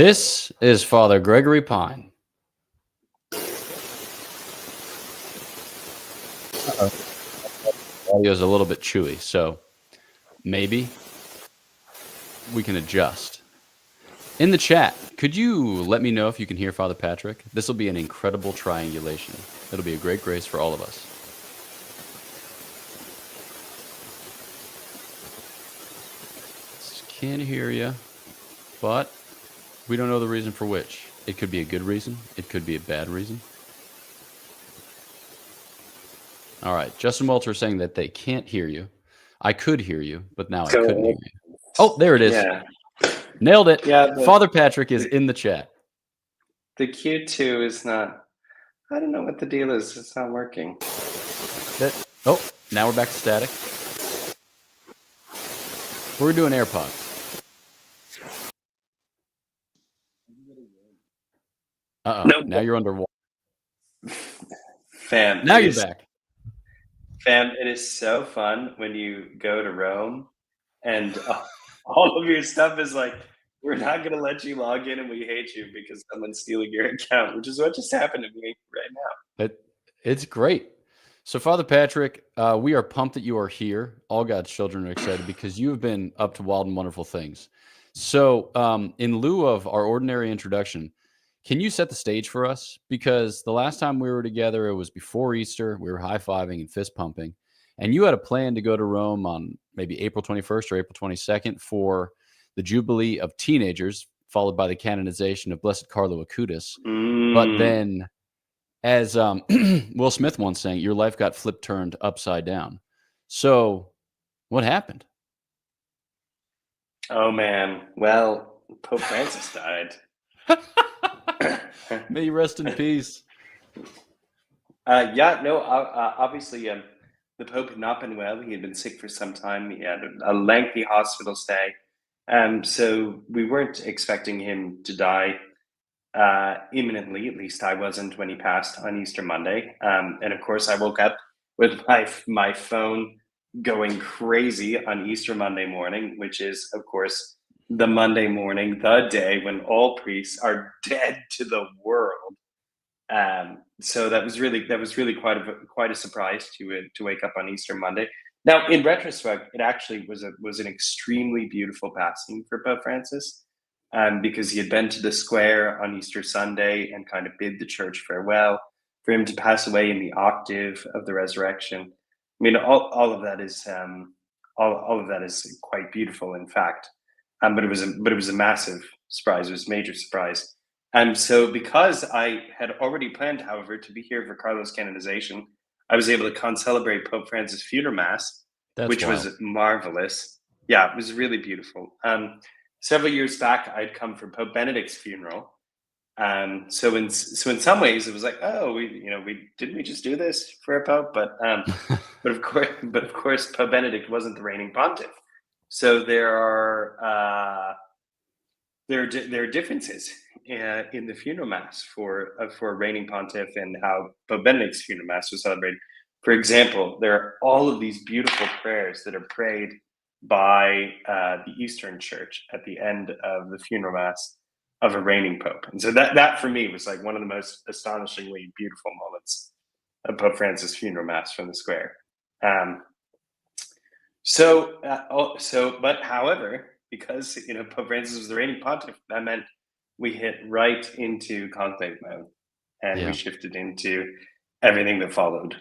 This is Father Gregory Pine. Audio is a little bit chewy, so maybe we can adjust. In the chat, could you let me know if you can hear Father Patrick? This will be an incredible triangulation. It'll be a great grace for all of us. Can't hear you, but we don't know the reason for which. It could be a good reason. It could be a bad reason. All right. Justin Walter is saying that they can't hear you. I could hear you, but now I couldn't hear you. Oh, there it is. Yeah. Nailed it. Yeah, Father Patrick is in the chat. The Q2 is not, I don't know what the deal is. It's not working. Oh, now we're back to static. We're doing AirPods. Uh-oh. Nope. Now you're underwater. Fam. Now you're back. Fam, it is so fun when you go to Rome and all of your stuff is like, we're not going to let you log in and we hate you because someone's stealing your account, which is what just happened to me right now. It's great. So, Father Patrick, we are pumped that you are here. All God's children are excited because you have been up to wild and wonderful things. So, in lieu of our ordinary introduction, can you set the stage for us? Because the last time we were together, it was before Easter. We were high-fiving and fist-pumping. And you had a plan to go to Rome on maybe April 21st or April 22nd for the Jubilee of Teenagers, followed by the canonization of Blessed Carlo Acutis. But then, as Will Smith once saying, your life got flip-turned upside down. So, what happened? Oh, man. Well, Pope Francis died. May you rest in peace. Obviously, the Pope had not been well. He had been sick for some time. He had a lengthy hospital stay. So we weren't expecting him to die imminently. At least I wasn't when he passed on Easter Monday. And of course, I woke up with my phone going crazy on Easter Monday morning, which is, of course, the Monday morning, the day when all priests are dead to the world. So that was really quite a surprise to wake up on Easter Monday. Now, in retrospect, it actually was an extremely beautiful passing for Pope Francis, because he had been to the square on Easter Sunday and kind of bid the church farewell. For him to pass away in the octave of the resurrection, I mean, all of that is quite beautiful, in fact. But it was a massive surprise. It was a major surprise. And so, because I had already planned, however, to be here for Carlo's canonization, I was able to concelebrate Pope Francis' funeral mass, which was marvelous. Yeah, it was really beautiful. Several years back, I'd come for Pope Benedict's funeral. So in some ways, it was like, oh, we just do this for a pope, but of course, Pope Benedict wasn't the reigning pontiff. So there are differences in the funeral mass for a reigning pontiff and how Pope Benedict's funeral mass was celebrated. For example, there are all of these beautiful prayers that are prayed by the Eastern Church at the end of the funeral mass of a reigning pope, and so that for me was like one of the most astonishingly beautiful moments of Pope Francis' funeral mass from the square. But however, because Pope Francis was the reigning pontiff, that meant we hit right into conclave mode, and we shifted into everything that followed.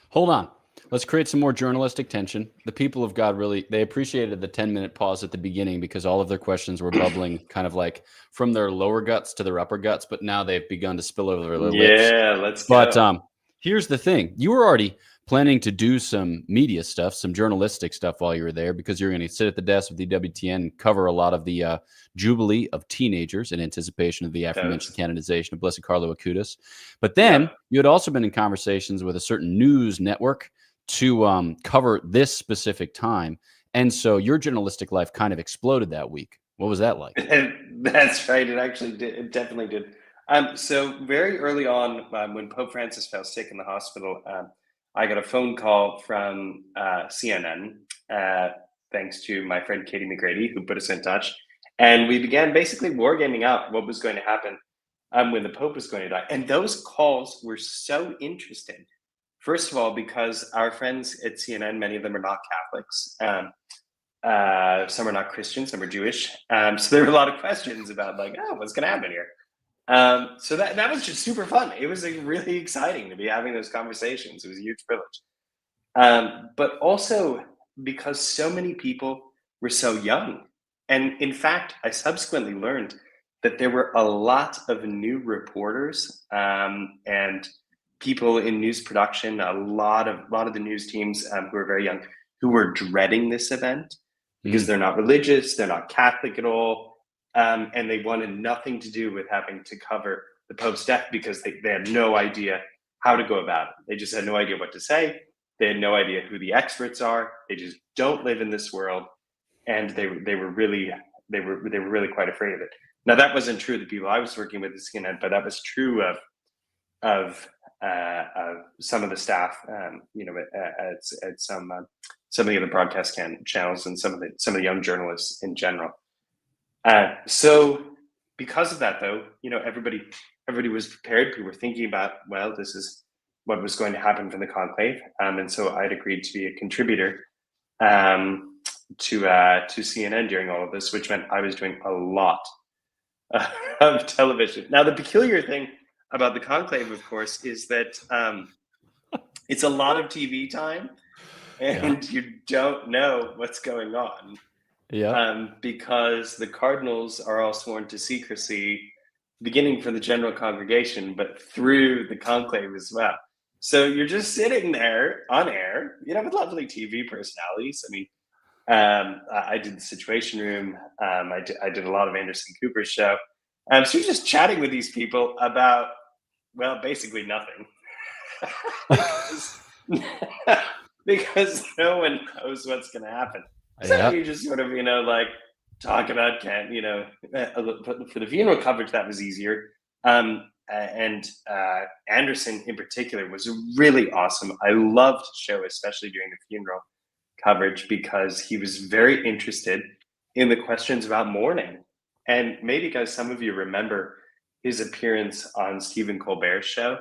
Hold on. Let's create some more journalistic tension. The people of God they appreciated the 10-minute pause at the beginning because all of their questions were bubbling kind of like from their lower guts to their upper guts, but now they've begun to spill over their lips. Yeah, let's go. But here's the thing. You were already planning to do some media stuff, some journalistic stuff while you were there because you're going to sit at the desk with the WTN and cover a lot of the Jubilee of Teenagers in anticipation of the aforementioned canonization of Blessed Carlo Acutis. But then you had also been in conversations with a certain news network to cover this specific time. And so your journalistic life kind of exploded that week. What was that like? That's right. It actually did. It definitely did. So very early on, when Pope Francis fell sick in the hospital, I got a phone call from CNN, thanks to my friend Katie McGrady, who put us in touch. And we began basically wargaming out what was going to happen when the Pope was going to die. And those calls were so interesting. First of all, because our friends at CNN, many of them are not Catholics. Some are not Christian, some are Jewish. So there were a lot of questions about like, oh, what's going to happen here? So that was just super fun. It was like really exciting to be having those conversations. It was a huge privilege. But also because so many people were so young. And in fact, I subsequently learned that there were a lot of new reporters and people in news production, a lot of the news teams who were very young, who were dreading this event because they're not religious, they're not Catholic at all, and they wanted nothing to do with having to cover the Pope's death because they had no idea how to go about it. They just had no idea what to say. They had no idea who the experts are. They just don't live in this world, and they were really quite afraid of it. Now that wasn't true of the people I was working with at CNN, but that was true of some of the staff, at some of the other broadcast channels and some of the young journalists in general. So because of that, though, everybody was prepared. People were thinking about, well, this is what was going to happen from the conclave, and so I'd agreed to be a contributor to CNN during all of this, which meant I was doing a lot of television. Now, the peculiar thing about the conclave, of course, is that it's a lot of TV time, and you don't know what's going on. Because the cardinals are all sworn to secrecy, beginning from the general congregation, but through the conclave as well. So you're just sitting there on air, with lovely TV personalities. I mean, I did the Situation Room. I did a lot of Anderson Cooper's show. So you're just chatting with these people about, well, basically nothing. because no one knows what's going to happen. So you just sort of, talk about for the funeral coverage, that was easier. And Anderson in particular was really awesome. I loved the show, especially during the funeral coverage, because he was very interested in the questions about mourning. And maybe, guys, some of you remember his appearance on Stephen Colbert's show,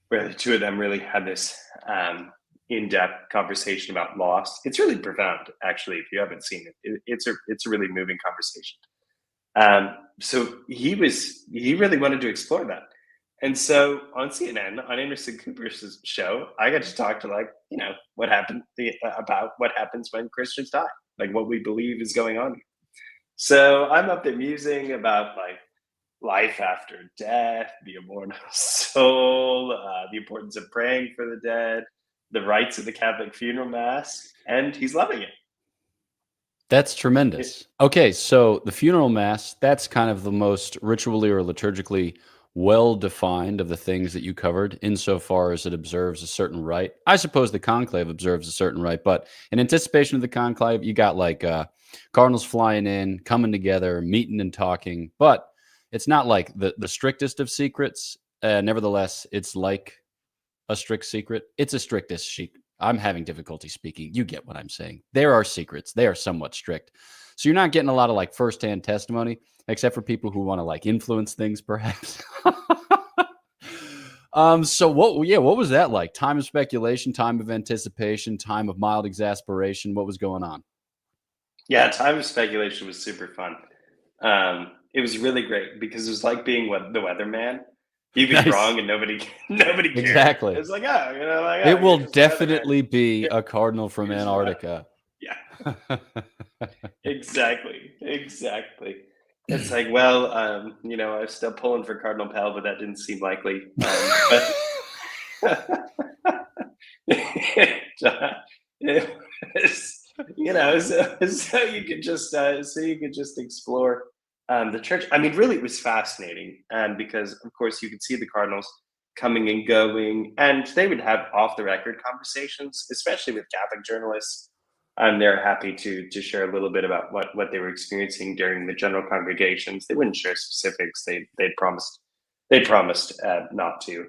where the two of them really had this in-depth conversation about loss. It's really profound, actually. If you haven't seen it, it's a really moving conversation. So he really wanted to explore that, and so on CNN, on Anderson Cooper's show, I got to talk to what happened about what happens when Christians die, like what we believe is going on here. So I'm up there musing about life after death, the immortal soul, the importance of praying for the dead, the rites of the Catholic funeral mass, and he's loving it. That's tremendous. Okay, so the funeral mass, that's kind of the most ritually or liturgically well-defined of the things that you covered, insofar as it observes a certain rite. I suppose the conclave observes a certain rite, but in anticipation of the conclave, you got cardinals flying in, coming together, meeting and talking, but it's not like the strictest of secrets. Nevertheless, it's like a strict secret. It's a strictest secret. I'm having difficulty speaking. You get what I'm saying. There are secrets. They are somewhat strict. So you're not getting a lot of firsthand testimony, except for people who want to influence things, perhaps. So what was that like? Time of speculation, time of anticipation, time of mild exasperation. What was going on? Yeah, time of speculation was super fun. It was really great because it was like being the weatherman. You'd be wrong and nobody cared. Exactly. It's like, it will definitely be a cardinal from Antarctica. Yeah. Exactly. It's like, well, I was still pulling for Cardinal Pell, but that didn't seem likely. So you could just explore the church. I mean, really, it was fascinating, and because of course you could see the cardinals coming and going, and they would have off-the-record conversations, especially with Catholic journalists. And they're happy to share a little bit about what they were experiencing during the general congregations. They wouldn't share specifics. They'd promised not to,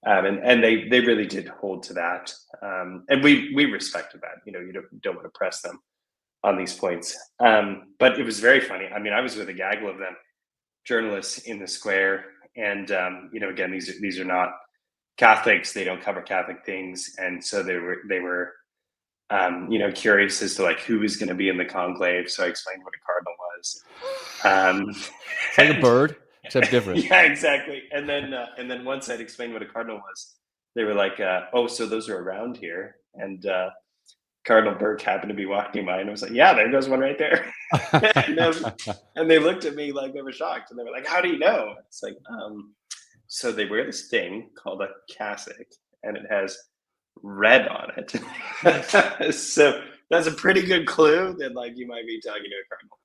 and they really did hold to that. And we respected that. You don't want to press them. on these points. But it was very funny. I mean, I was with a gaggle of them, journalists in the square, and again, these are not Catholics. They don't cover Catholic things, and so they were curious as to like who was going to be in the conclave. So I explained what a cardinal was. It's like a bird, except different. Yeah, exactly. And then once I'd explained what a cardinal was, they were like, "Oh, so those are around here?" And Cardinal Burke happened to be walking by, and I was like, "Yeah, there goes one right there." and they looked at me like they were shocked, and they were like, "How do you know?" It's like, so they wear this thing called a cassock, and it has red on it. So that's a pretty good clue that like you might be talking to a cardinal.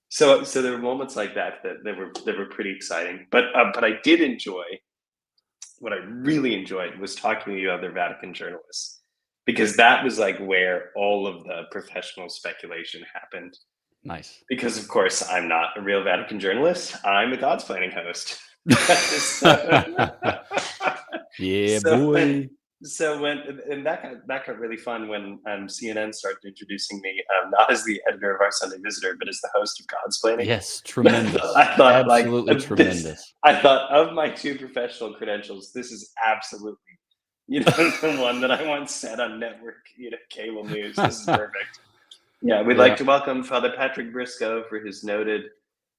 So there were moments like that were pretty exciting. But I did enjoy, what I really enjoyed was talking to other Vatican journalists, because that was like where all of the professional speculation happened. Nice. Because of course I'm not a real Vatican journalist. I'm a Godsplaining host. Yeah, So boy. That got really fun when CNN started introducing me, not as the editor of our Sunday Visitor, but as the host of Godsplaining. Yes, tremendous. I thought, absolutely tremendous. I thought of my two professional credentials, this is absolutely, the one that I want set on network, cable news. This is perfect. Yeah, we'd like to welcome Father Patrick Briscoe for his noted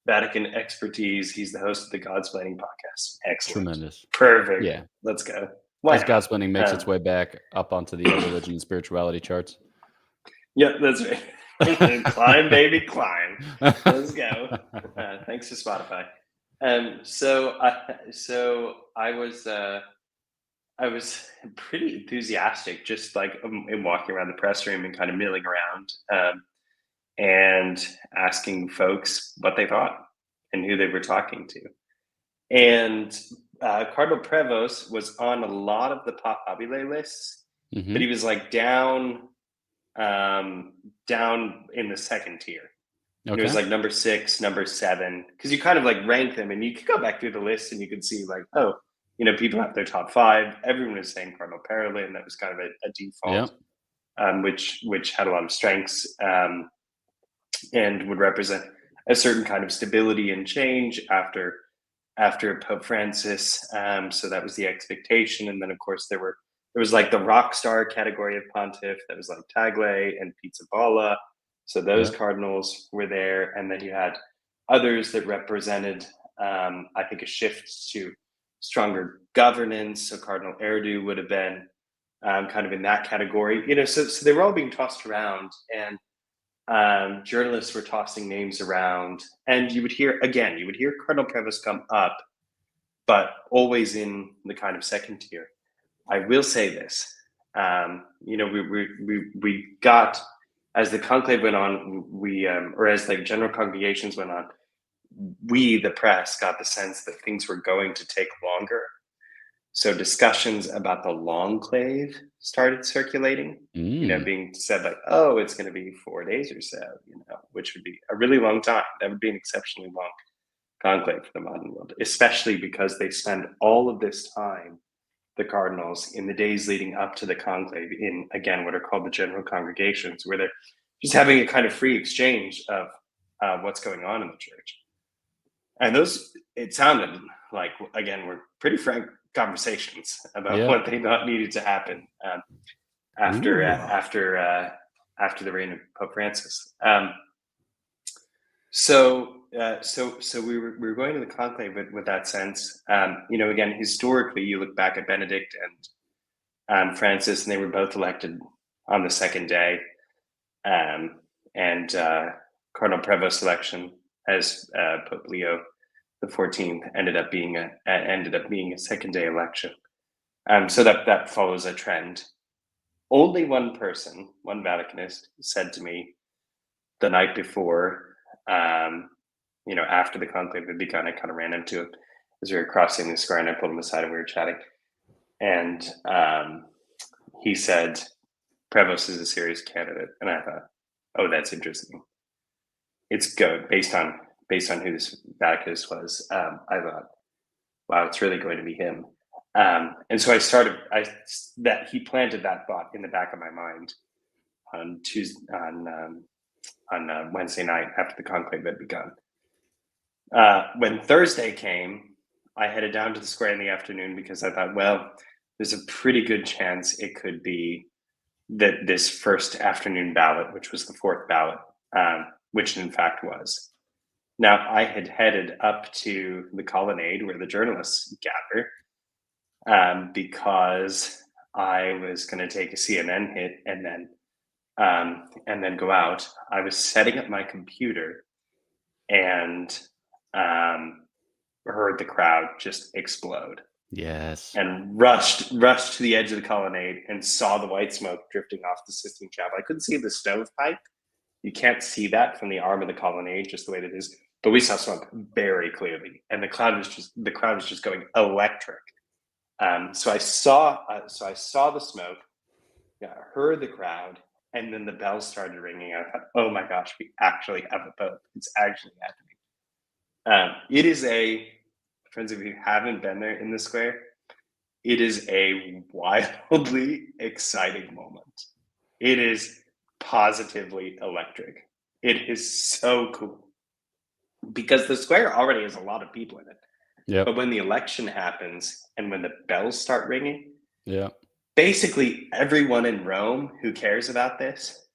Vatican expertise. He's the host of the Godsplaining podcast. Excellent. Tremendous. Perfect. Yeah. Let's go. As Godsplaining makes its way back up onto the religion and spirituality charts. Yep, that's right. Climb, baby, climb. Let's go. Thanks to Spotify. So I was pretty enthusiastic, just like in walking around the press room and kind of milling around, and asking folks what they thought and who they were talking to. And Cardinal Prevost was on a lot of the Papabile lists, but he was like down in the second tier. Okay. It was like number 6, number 7, because you kind of like rank them, and you could go back through the list and you could see like, oh, people have their top 5. Everyone was saying Cardinal Parolin. That was kind of a default, which had a lot of strengths, and would represent a certain kind of stability and change after Pope Francis. So that was the expectation. And then of course there was like the rock star category of pontiff that was like Tagle and Pizzaballa. So those cardinals were there. And then you had others that represented, I think, a shift to stronger governance. So Cardinal Erdu would have been kind of in that category, so they were all being tossed around, and journalists were tossing names around, and you would hear Cardinal Prevost come up, but always in the kind of second tier. I will say this, we got, as the conclave went on, or as like general congregations went on, we, the press, got the sense that things were going to take longer. So discussions about the longclave started circulating, being said like, oh, it's going to be 4 days or so, which would be a really long time. That would be an exceptionally long conclave for the modern world, especially because they spend all of this time, the cardinals, in the days leading up to the conclave, in, again, what are called the general congregations, where they're just having a kind of free exchange of what's going on in the church. And those, it sounded like, again, were pretty frank conversations about what they thought needed to happen after the reign of Pope Francis. So we were going to the conclave with that sense. Again, historically, you look back at Benedict and Francis, and they were both elected on the second day. And Cardinal Prevost's election as Pope Leo XIV ended up being a second day election. So that follows a trend. Only one person, one Vaticanist, said to me the night before, after the conclave had begun, I kind of ran into him as we were crossing the square, and I pulled him aside and we were chatting. And he said, Prevost is a serious candidate. And I thought, oh, that's interesting. It's good based on who this Vaticanist was. I thought, wow, it's really going to be him. And so he planted that thought in the back of my mind on Wednesday night after the conclave had begun. When Thursday came, I headed down to the square in the afternoon because I thought, well, there's a pretty good chance it could be that this first afternoon ballot, which was the fourth ballot, which it in fact was. Now, I had headed up to the colonnade where the journalists gather because I was going to take a CNN hit and then go out. I was setting up my computer and heard the crowd just explode. Yes. And rushed to the edge of the colonnade and saw the white smoke drifting off the Sistine Chapel. I couldn't see the stovepipe. You can't see that from the arm of the colonnade, just the way that it is. But we saw smoke very clearly, and the crowd was just going electric. So I saw the smoke, heard the crowd, and then the bells started ringing. I thought, oh my gosh, we actually have a Pope. It's actually happening. It is friends, if you haven't been there in the square, it is a wildly exciting moment. It is positively electric. It is so cool because the square already has a lot of people in it. Yeah. But when the election happens and when the bells start ringing, basically everyone in Rome who cares about this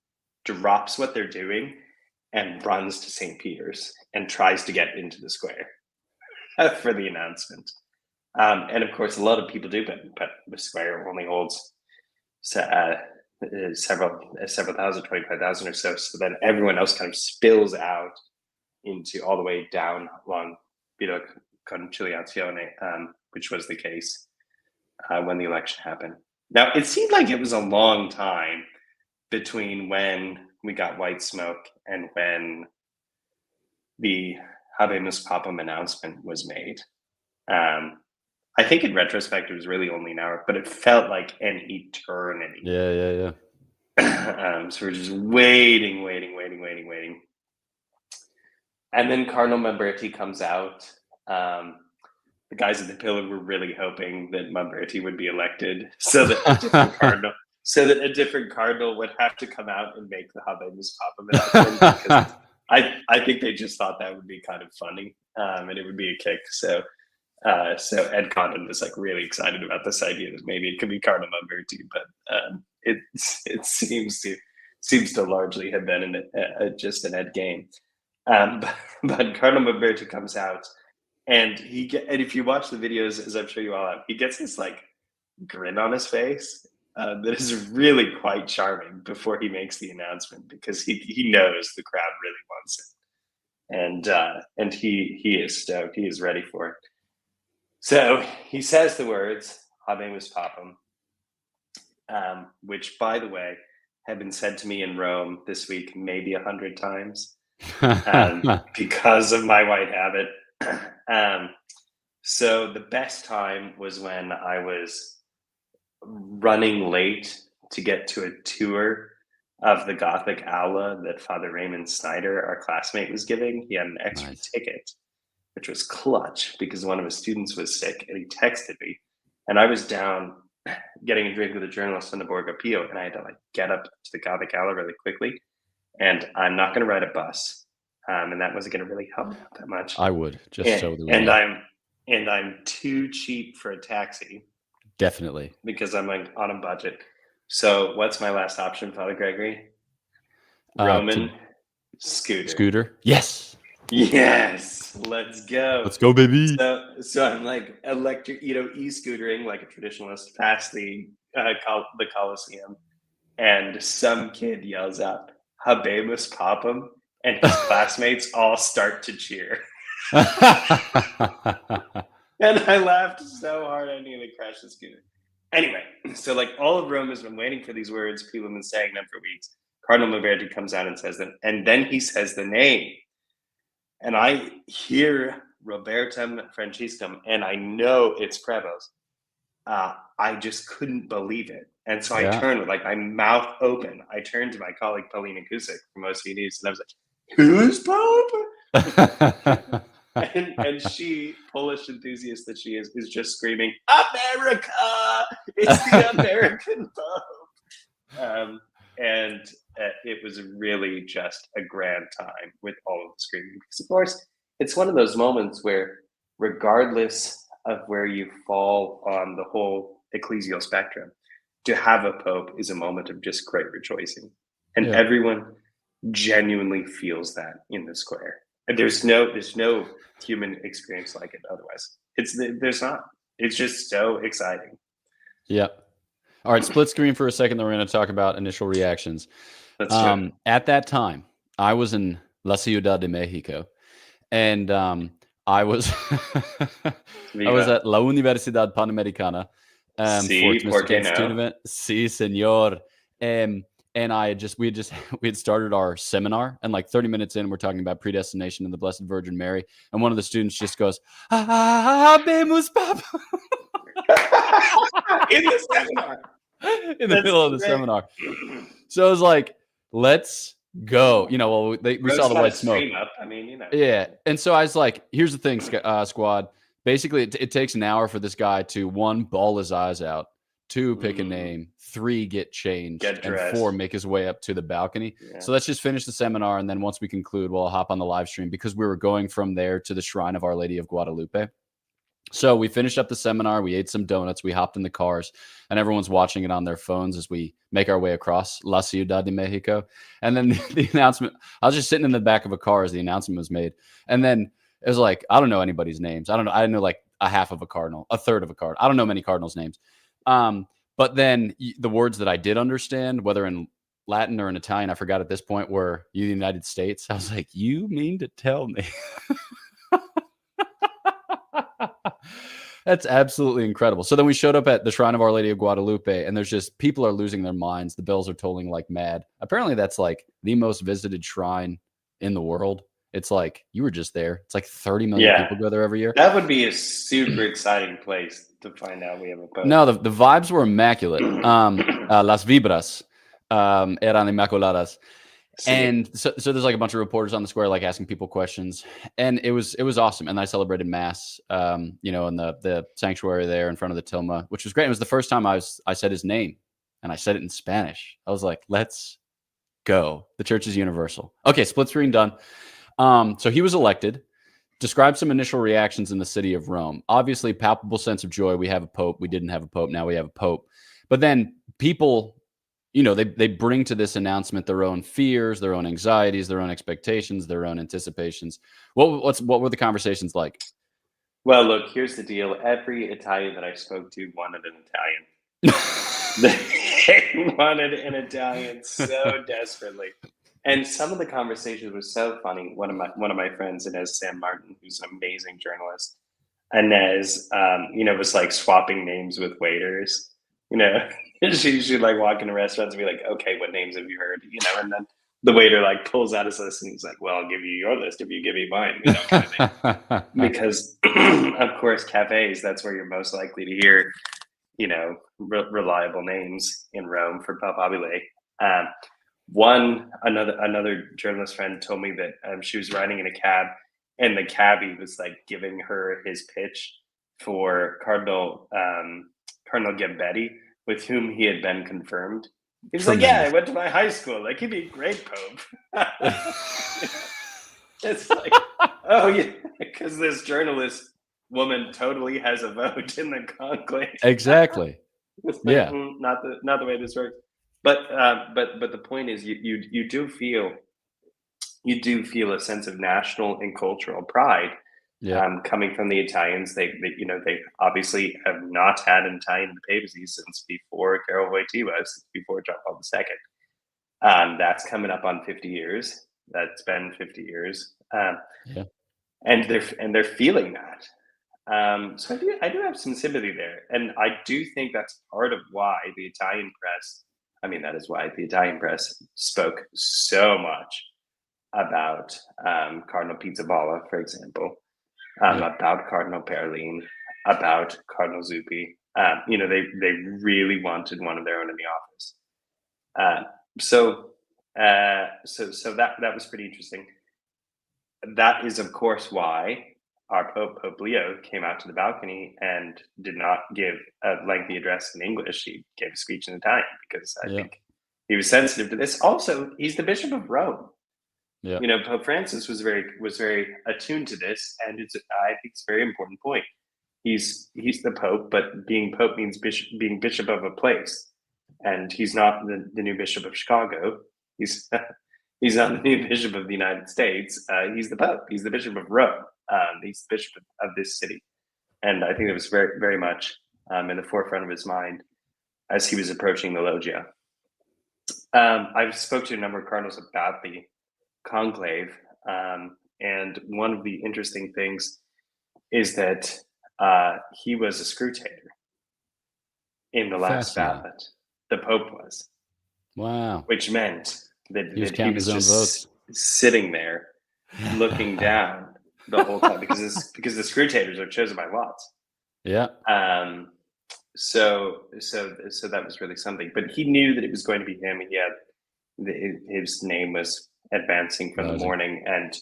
drops what they're doing and runs to St. Peter's and tries to get into the square for the announcement. And of course, a lot of people do, but the square only holds several thousand, 25,000 or so. So then everyone else kind of spills out into all the way down along Via Conciliazione, which was the case when the election happened. Now, it seemed like it was a long time between when we got white smoke and when the Habemus Papam announcement was made. I think in retrospect, it was really only an hour, but it felt like an eternity. Yeah. So we're just waiting. And then Cardinal Mamberti comes out. The guys at the pillar were really hoping that Mamberti would be elected so that a different cardinal would have to come out and make the Habemus Papam announcement. Because I think they just thought that would be kind of funny, and it would be a kick. So Ed Condon was like really excited about this idea that maybe it could be Cardinal Mamberti, but it seems to largely have been just an Ed game. But Cardinal Mamberti comes out, and if you watch the videos, as I'm sure you all have, he gets this like grin on his face that is really quite charming before he makes the announcement, because he knows the crowd really wants it, and he is stoked. He is ready for it. So he says the words "Habemus Papam," which, by the way, have been said to me in Rome this week maybe 100 times because of my white habit. So the best time was when I was running late to get to a tour of the Gothic aula that Father Raymond Snyder, our classmate, was giving. He had an extra ticket, which was clutch because one of his students was sick, and he texted me, and I was down getting a drink with a journalist on the Borgo Pio, and I had to like get up to the Gothic aula really quickly, and I'm not going to ride a bus, and that wasn't going to really help that much. I would just so that we and know. I'm too cheap for a taxi. Definitely. Because I'm like on a budget. So what's my last option, Father Gregory? Roman scooter. Yes. Let's go. Let's go, baby. So I'm like electric, e-scootering like a traditionalist past the Colosseum, and some kid yells out "Habemus Papam," and his classmates all start to cheer. And I laughed so hard I nearly crashed the scooter. Anyway, so like all of Rome has been waiting for these words. People have been saying them for weeks. Cardinal Mamberti comes out and says them, and then he says the name. And I hear Robertum Franciscum, and I know it's Prevost. I just couldn't believe it. And so I turned with like my mouth open. I turned to my colleague Paulina Kusick from OC News, and I was like, "Who's Pope?" And she, Polish enthusiast that she is just screaming, "America! It's the American Pope!" And it was really just a grand time with all of the screaming. Because of course, it's one of those moments where, regardless of where you fall on the whole ecclesial spectrum, to have a pope is a moment of just great rejoicing, and everyone genuinely feels that in the square. And there's no human experience like it otherwise. There's not. It's just so exciting. Yeah. All right, split screen for a second, then we're going to talk about initial reactions. Let's do it. At that time, I was in La Ciudad de Mexico, and I was I was at La Universidad Panamericana for its Mystic Institute event. Sí, señor. And we had started our seminar, and like 30 minutes in, we're talking about predestination and the Blessed Virgin Mary, and one of the students just goes, "Habemus Papam." In the seminar. In the middle of the seminar. So I was like, let's go. You know, well, we saw the white smoke. Up. I mean, you know. Yeah. And so I was like, here's the thing, squad. Basically, it takes an hour for this guy to, 1, bawl his eyes out, 2, pick a name, 3, get changed, and 4, make his way up to the balcony. Yeah. So let's just finish the seminar. And then once we conclude, we'll hop on the live stream, because we were going from there to the Shrine of Our Lady of Guadalupe. So we finished up the seminar, we ate some donuts, we hopped in the cars, and everyone's watching it on their phones as we make our way across La Ciudad de Mexico. And then the announcement, I was just sitting in the back of a car as the announcement was made. And then it was like, I don't know anybody's names. I don't know. I know like a half of a cardinal, a third of a cardinal. I don't know many cardinals' names. But then the words that I did understand, whether in Latin or in Italian, I forgot at this point, were "you, the United States." I was like, you mean to tell me? That's absolutely incredible. So then we showed up at the Shrine of Our Lady of Guadalupe, and there's just, people are losing their minds. The bells are tolling like mad. Apparently that's like the most visited shrine in the world. It's like, you were just there. It's like 30 million people go there every year. That would be a super exciting place to find out we have a pope. No, the vibes were immaculate. Las vibras eran inmaculadas. And so there's like a bunch of reporters on the square, like asking people questions, and it was awesome. And I celebrated mass, you know, in the sanctuary there in front of the tilma, which was great. It was the first time I said his name, and I said it in Spanish. I was like, let's go. The church is universal. Okay, split screen done. So he was elected. Describe some initial reactions in the city of Rome. Obviously, palpable sense of joy. We have a pope. We didn't have a pope. Now we have a pope. But then people, you know, they bring to this announcement their own fears, their own anxieties, their own expectations, their own anticipations. What were the conversations like? Well, look, here's the deal. Every Italian that I spoke to wanted an Italian. They wanted an Italian so desperately. And some of the conversations were so funny. One of my friends, Inez San Martin, who's an amazing journalist, Inez, you know, was like swapping names with waiters. You know, she'd like walk into restaurants and be like, okay, what names have you heard? You know, and then the waiter like pulls out his list and he's like, well, I'll give you your list if you give me mine. You know, kind of thing. Because of course, cafes, that's where you're most likely to hear, you know, reliable names in Rome for Papabile. Another journalist friend told me that she was riding in a cab, and the cabbie was like giving her his pitch for Cardinal Gambetti, with whom he had been confirmed. He was like, yeah, I went to my high school. Like, he'd be a great pope. It's like, oh yeah, because this journalist woman totally has a vote in the conclave. Exactly. It's like, yeah. Not the way this works. But the point is, you do feel a sense of national and cultural pride. Yeah. Coming from the Italians, they obviously have not had an Italian in the papacy since before Carol Wojtyła, since before John Paul II. That's coming up on 50 years. That's been 50 years. And they're feeling that. So I do have some sympathy there, and I do think that's part of why the Italian press. I mean, that is why the Italian press spoke so much about Cardinal Pizzaballa, for example. About Cardinal Perlin, about Cardinal Zuppi. You know, they really wanted one of their own in the office. So that was pretty interesting. That is, of course, why our Pope Leo came out to the balcony and did not give a lengthy address in English. He gave a speech in Italian, because I think he was sensitive to this. Also, he's the Bishop of Rome. Yeah. You know, Pope Francis was very attuned to this, and I think it's a very important point. He's the Pope, but being Pope means being Bishop of a place, and he's not the new Bishop of Chicago. He's he's not the new Bishop of the United States. He's the Pope. He's the Bishop of Rome. He's the Bishop of this city, and I think it was very much in the forefront of his mind as he was approaching the loggia. I've spoke to a number of cardinals about the conclave, and one of the interesting things is that he was a scrutator in the last ballot. The Pope was. Wow. Which meant that he was just votes. Sitting there looking down the whole time because the scrutators are chosen by lots. Yeah. So that was really something. But he knew that it was going to be him. He had his name was advancing from the morning, and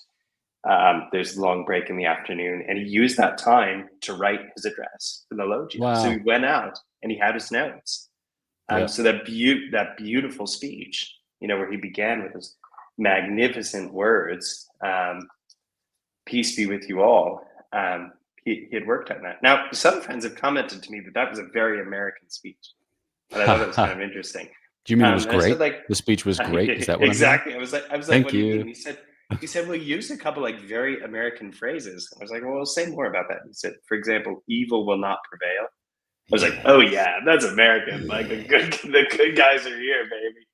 there's a long break in the afternoon, and he used that time to write his address for the loggia. Wow. So he went out and he had his notes. So that beautiful speech, you know, where he began with his magnificent words, "Peace be with you all." He had worked on that. Now, some friends have commented to me that was a very American speech, and I thought it was kind of interesting. Do you mean it was great? Said, the speech was great. Is that what exactly? I was like, Thank what do you. mean? He said, well, use a couple like very American phrases. I was like, well, say more about that. He said, for example, evil will not prevail. I was like, oh yeah, that's American. Like the good guys are here, baby.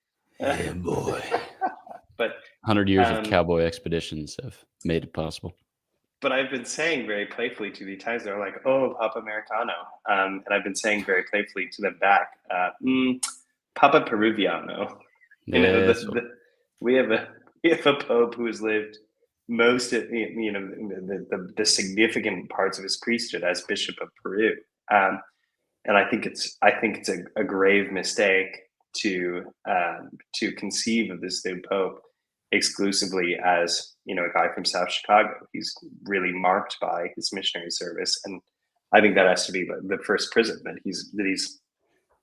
Yeah, boy. But 100 years of cowboy expeditions have made it possible. But I've been saying very playfully to the Italians, they're like, "Oh, Papa Americano," and I've been saying very playfully to them back, "Papa Peruviano." You know, we have a Pope who has lived most of the significant parts of his priesthood as Bishop of Peru, and I think it's a grave mistake to conceive of this new Pope exclusively as, you know, a guy from South Chicago. He's really marked by his missionary service, and I think that has to be the first prism, that he's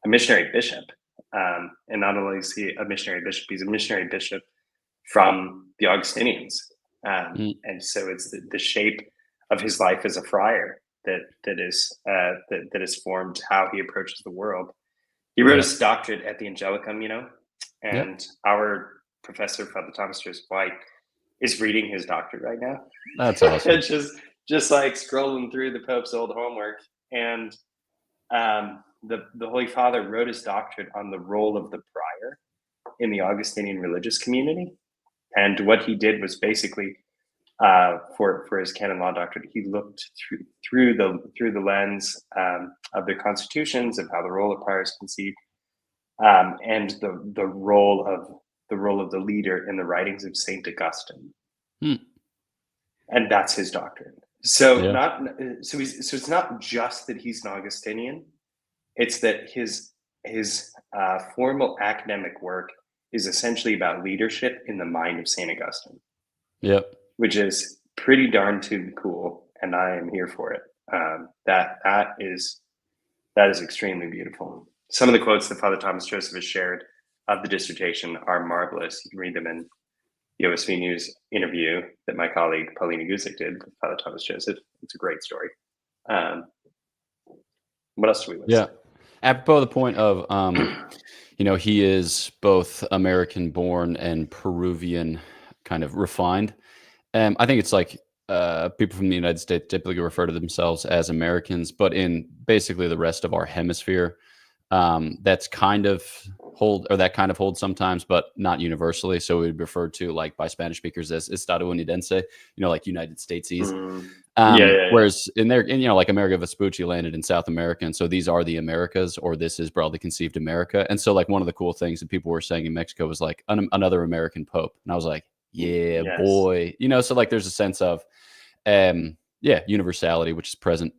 a missionary bishop, and not only is he a missionary bishop, he's a missionary bishop from the Augustinians, and so it's the shape of his life as a friar that is formed how he approaches the world. He wrote his doctorate at the Angelicum, you know, and our professor, Father Thomas Joseph White, is reading his doctorate right now. That's awesome. And just like scrolling through the Pope's old homework, and the Holy Father wrote his doctorate on the role of the prior in the Augustinian religious community. And what he did was basically for his canon law doctorate, he looked through the lens of the constitutions, of how the role of prior is conceived, and the role of the leader in the writings of Saint Augustine, and that's his doctrine. So it's not just that he's an Augustinian; it's that his formal academic work is essentially about leadership in the mind of Saint Augustine. Yep, which is pretty darn too cool, and I am here for it. That is extremely beautiful. Some of the quotes that Father Thomas Joseph has shared of the dissertation are marvelous. You can read them in the OSV News interview that my colleague Paulina Guzik did with Father Thomas Joseph. It's a great story. What else do we list? Yeah. Apropos the point of, he is both American born and Peruvian kind of refined. I think it's like people from the United States typically refer to themselves as Americans, but in basically the rest of our hemisphere, that kind of holds sometimes, but not universally. So we would refer to, like, by Spanish speakers as estadounidense, like United Statesies. Whereas in there, like Amerigo Vespucci landed in South America, and so these are the Americas, or this is broadly conceived America. And so, like, one of the cool things that people were saying in Mexico was like another American Pope, and I was like, boy, so like there's a sense of universality, which is present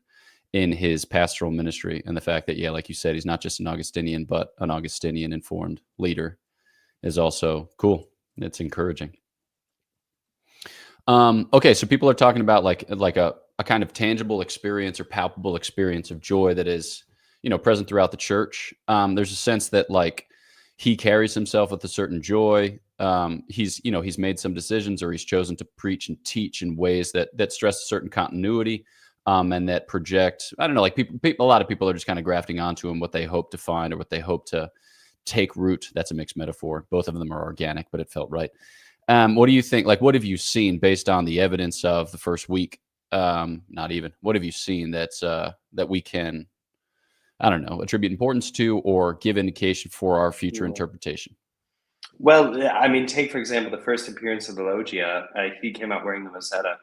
in his pastoral ministry, and the fact that, like you said, he's not just an Augustinian, but an Augustinian informed leader is also cool. It's encouraging. Okay, so people are talking about like a kind of tangible experience or palpable experience of joy that is, present throughout the church. There's a sense that, like, he carries himself with a certain joy. He's made some decisions, or he's chosen to preach and teach in ways that stress a certain continuity, and that project, I don't know, like people, a lot of people are just kind of grafting onto him what they hope to find or what they hope to take root. That's a mixed metaphor. Both of them are organic, but it felt right. What do you think? Like, what have you seen based on the evidence of the first week? Not even. What have you seen that we can, I don't know, attribute importance to or give indication for our future interpretation? Well, I mean, take for example the first appearance of the Loggia. He came out wearing the Mozzetta,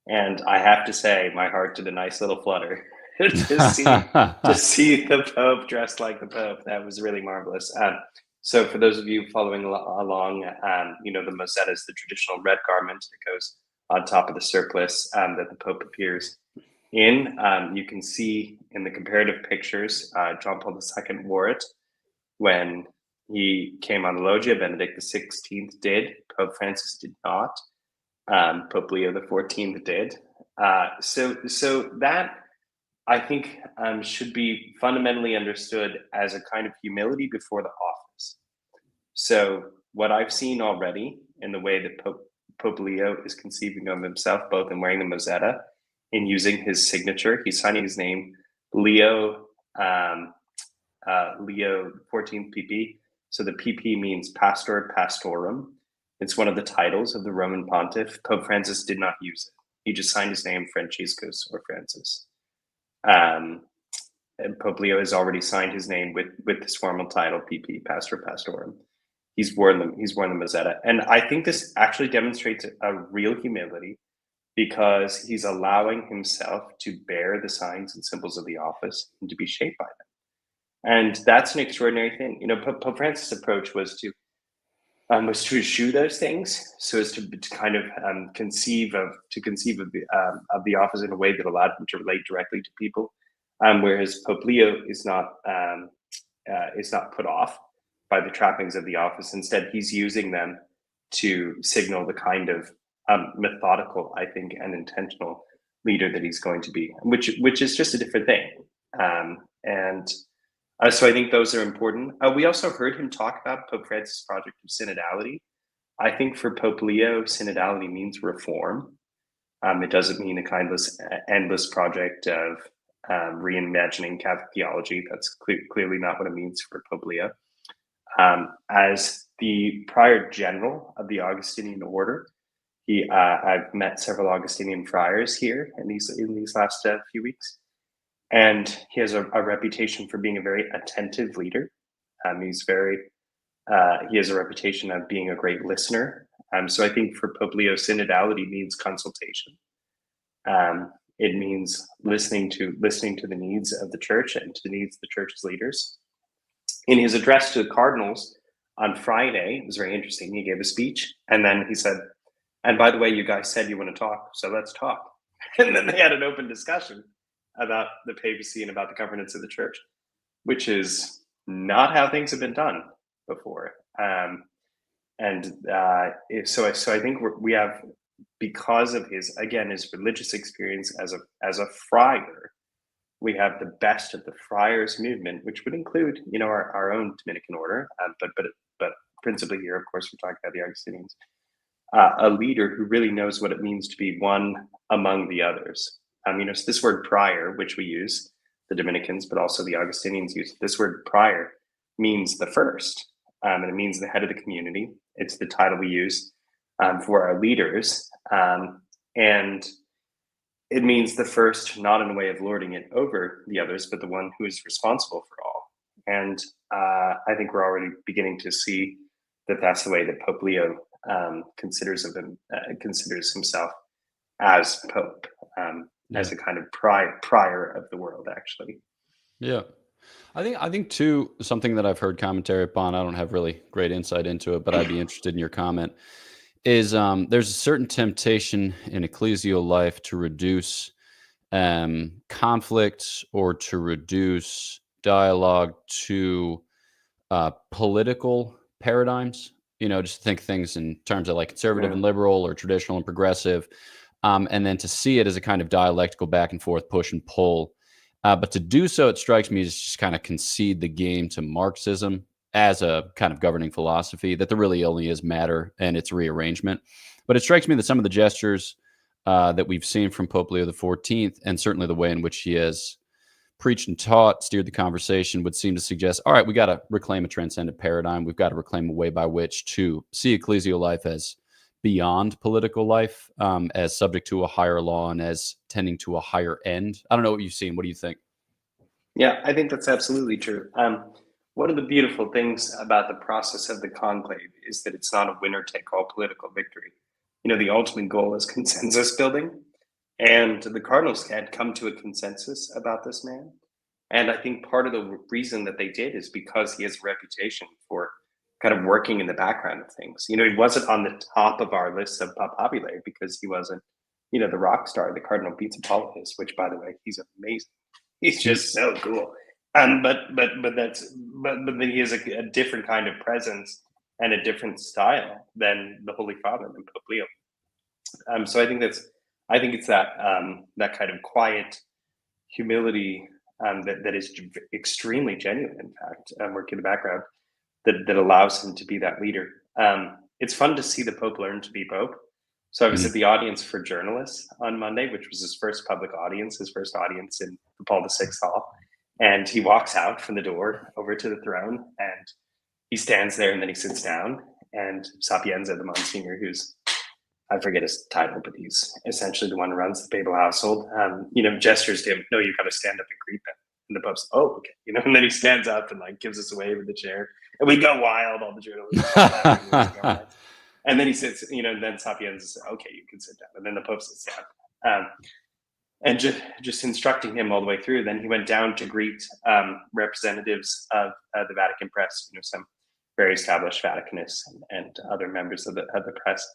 and I have to say, my heart did a nice little flutter to see the Pope dressed like the Pope. That was really marvelous. So, for those of you following along, the Mozzetta is the traditional red garment that goes on top of the surplice that the Pope appears in. You can see in the comparative pictures, John Paul II wore it when he came on the Loggia. Benedict XVI did. Pope Francis did not. Pope Leo XIV did. So that, I think, should be fundamentally understood as a kind of humility before the office. So what I've seen already in the way that Pope Leo is conceiving of himself, both in wearing the Mozzetta, in using his signature, he's signing his name Leo 14th PP. So the PP means Pastor Pastorum. It's one of the titles of the Roman pontiff. Pope Francis did not use it. He just signed his name Franciscus or Francis. And Pope Leo has already signed his name with this formal title, PP, Pastor Pastorum. He's worn the Mozzetta. And I think this actually demonstrates a real humility, because he's allowing himself to bear the signs and symbols of the office and to be shaped by them. And that's an extraordinary thing. Pope Francis' approach was to eschew those things, so as to kind of conceive of the office in a way that allowed him to relate directly to people, whereas Pope Leo is not put off by the trappings of the office. Instead, he's using them to signal the kind of methodical, I think, and intentional leader that he's going to be, which is just a different thing. So I think those are important. We also heard him talk about Pope Francis' project of synodality. I think for Pope Leo, synodality means reform. It doesn't mean a endless project of reimagining Catholic theology. That's clearly not what it means for Pope Leo. As the prior general of the Augustinian order, I've met several Augustinian friars here in these last few weeks, and he has a reputation for being a very attentive leader. He has a reputation of being a great listener. So I think for Pope Leo, synodality means consultation. It means listening to the needs of the church and to the needs of the church's leaders. In his address to the cardinals on Friday, it was very interesting. He gave a speech, and then he said, "And by the way, you guys said you want to talk, so let's talk." And then they had an open discussion about the papacy and about the governance of the church, which is not how things have been done before. So I think we have, because of his religious experience as a friar, we have the best of the Friars movement, which would include, our own Dominican order, but principally here, of course, we're talking about the Augustinians. A leader who really knows what it means to be one among the others. So this word prior, which we use, the Dominicans, but also the Augustinians use, this word prior means the first, and it means the head of the community. It's the title we use for our leaders, and it means the first, not in a way of lording it over the others, but the one who is responsible for all. And I think we're already beginning to see that that's the way that Pope Leo considers himself as Pope, as a kind of prior of the world, actually. Yeah. I think too, something that I've heard commentary upon, I don't have really great insight into it, but I'd be interested in your comment, is there's a certain temptation in ecclesial life to reduce conflict or to reduce dialogue to political paradigms, just think things in terms of like conservative and liberal, or traditional and progressive, and then to see it as a kind of dialectical back and forth, push and pull. But to do so, it strikes me as just kind of concede the game to Marxism, as a kind of governing philosophy, that there really only is matter and its rearrangement. But it strikes me that some of the gestures that we've seen from Pope Leo XIV, and certainly the way in which he has preached and taught, steered the conversation, would seem to suggest, all right, we got to reclaim a transcendent paradigm. We've got to reclaim a way by which to see ecclesial life as beyond political life, as subject to a higher law and as tending to a higher end. I don't know what you've seen. What do you think? Yeah, I think that's absolutely true. One of the beautiful things about the process of the conclave is that it's not a winner-take-all political victory. You know, the ultimate goal is consensus building, and the cardinals had come to a consensus about this man. And I think part of the reason that they did is because he has a reputation for kind of working in the background of things. You know, he wasn't on the top of our list of populae because he wasn't, you know, the rock star, the Cardinal Pizza is, which, by the way, he's amazing. He's just so cool. But then he has a different kind of presence and a different style than the Holy Father, than Pope Leo. So I think it's that kind of quiet humility that is extremely genuine, in fact, working in the background, that allows him to be that leader. It's fun to see the Pope learn to be Pope. So I was at the audience for journalists on Monday, which was his first public audience, his first audience in the Paul VI Hall. And he walks out from the door over to the throne, and he stands there, and then he sits down. And Sapienza, the Monsignor, who's, I forget his title, but he's essentially the one who runs the papal household, you know, gestures to him, no, you've got to stand up and greet them. And the Pope's, oh, okay. You know, and then he stands up and like gives us a wave in the chair. And we go wild, all the journalists. And then he sits, you know, and then Sapienza says, okay, you can sit down. And then the Pope sits down. And just instructing him all the way through. Then he went down to greet representatives of the Vatican press, you know, some very established Vaticanists and other members of the press.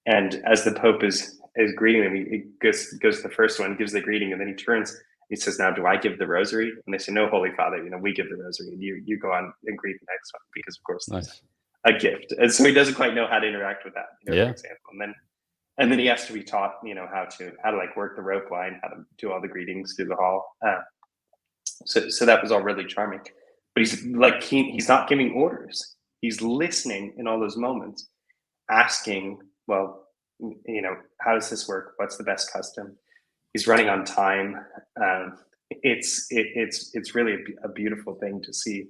And as the Pope is greeting them, he goes to the first one, gives the greeting, and then he turns. He says, "Now, do I give the rosary?" And they say, "No, Holy Father, you know, we give the rosary, and you go on and greet the next one because, of course, Nice. That's a gift." And so he doesn't quite know how to interact with that, you know, Yeah. for example. And then he has to be taught, you know, how to like work the rope line, how to do all the greetings through the hall. So that was all really charming. But he's not giving orders. He's listening in all those moments, asking, well, you know, how does this work? What's the best custom? He's running on time. It's really a beautiful thing to see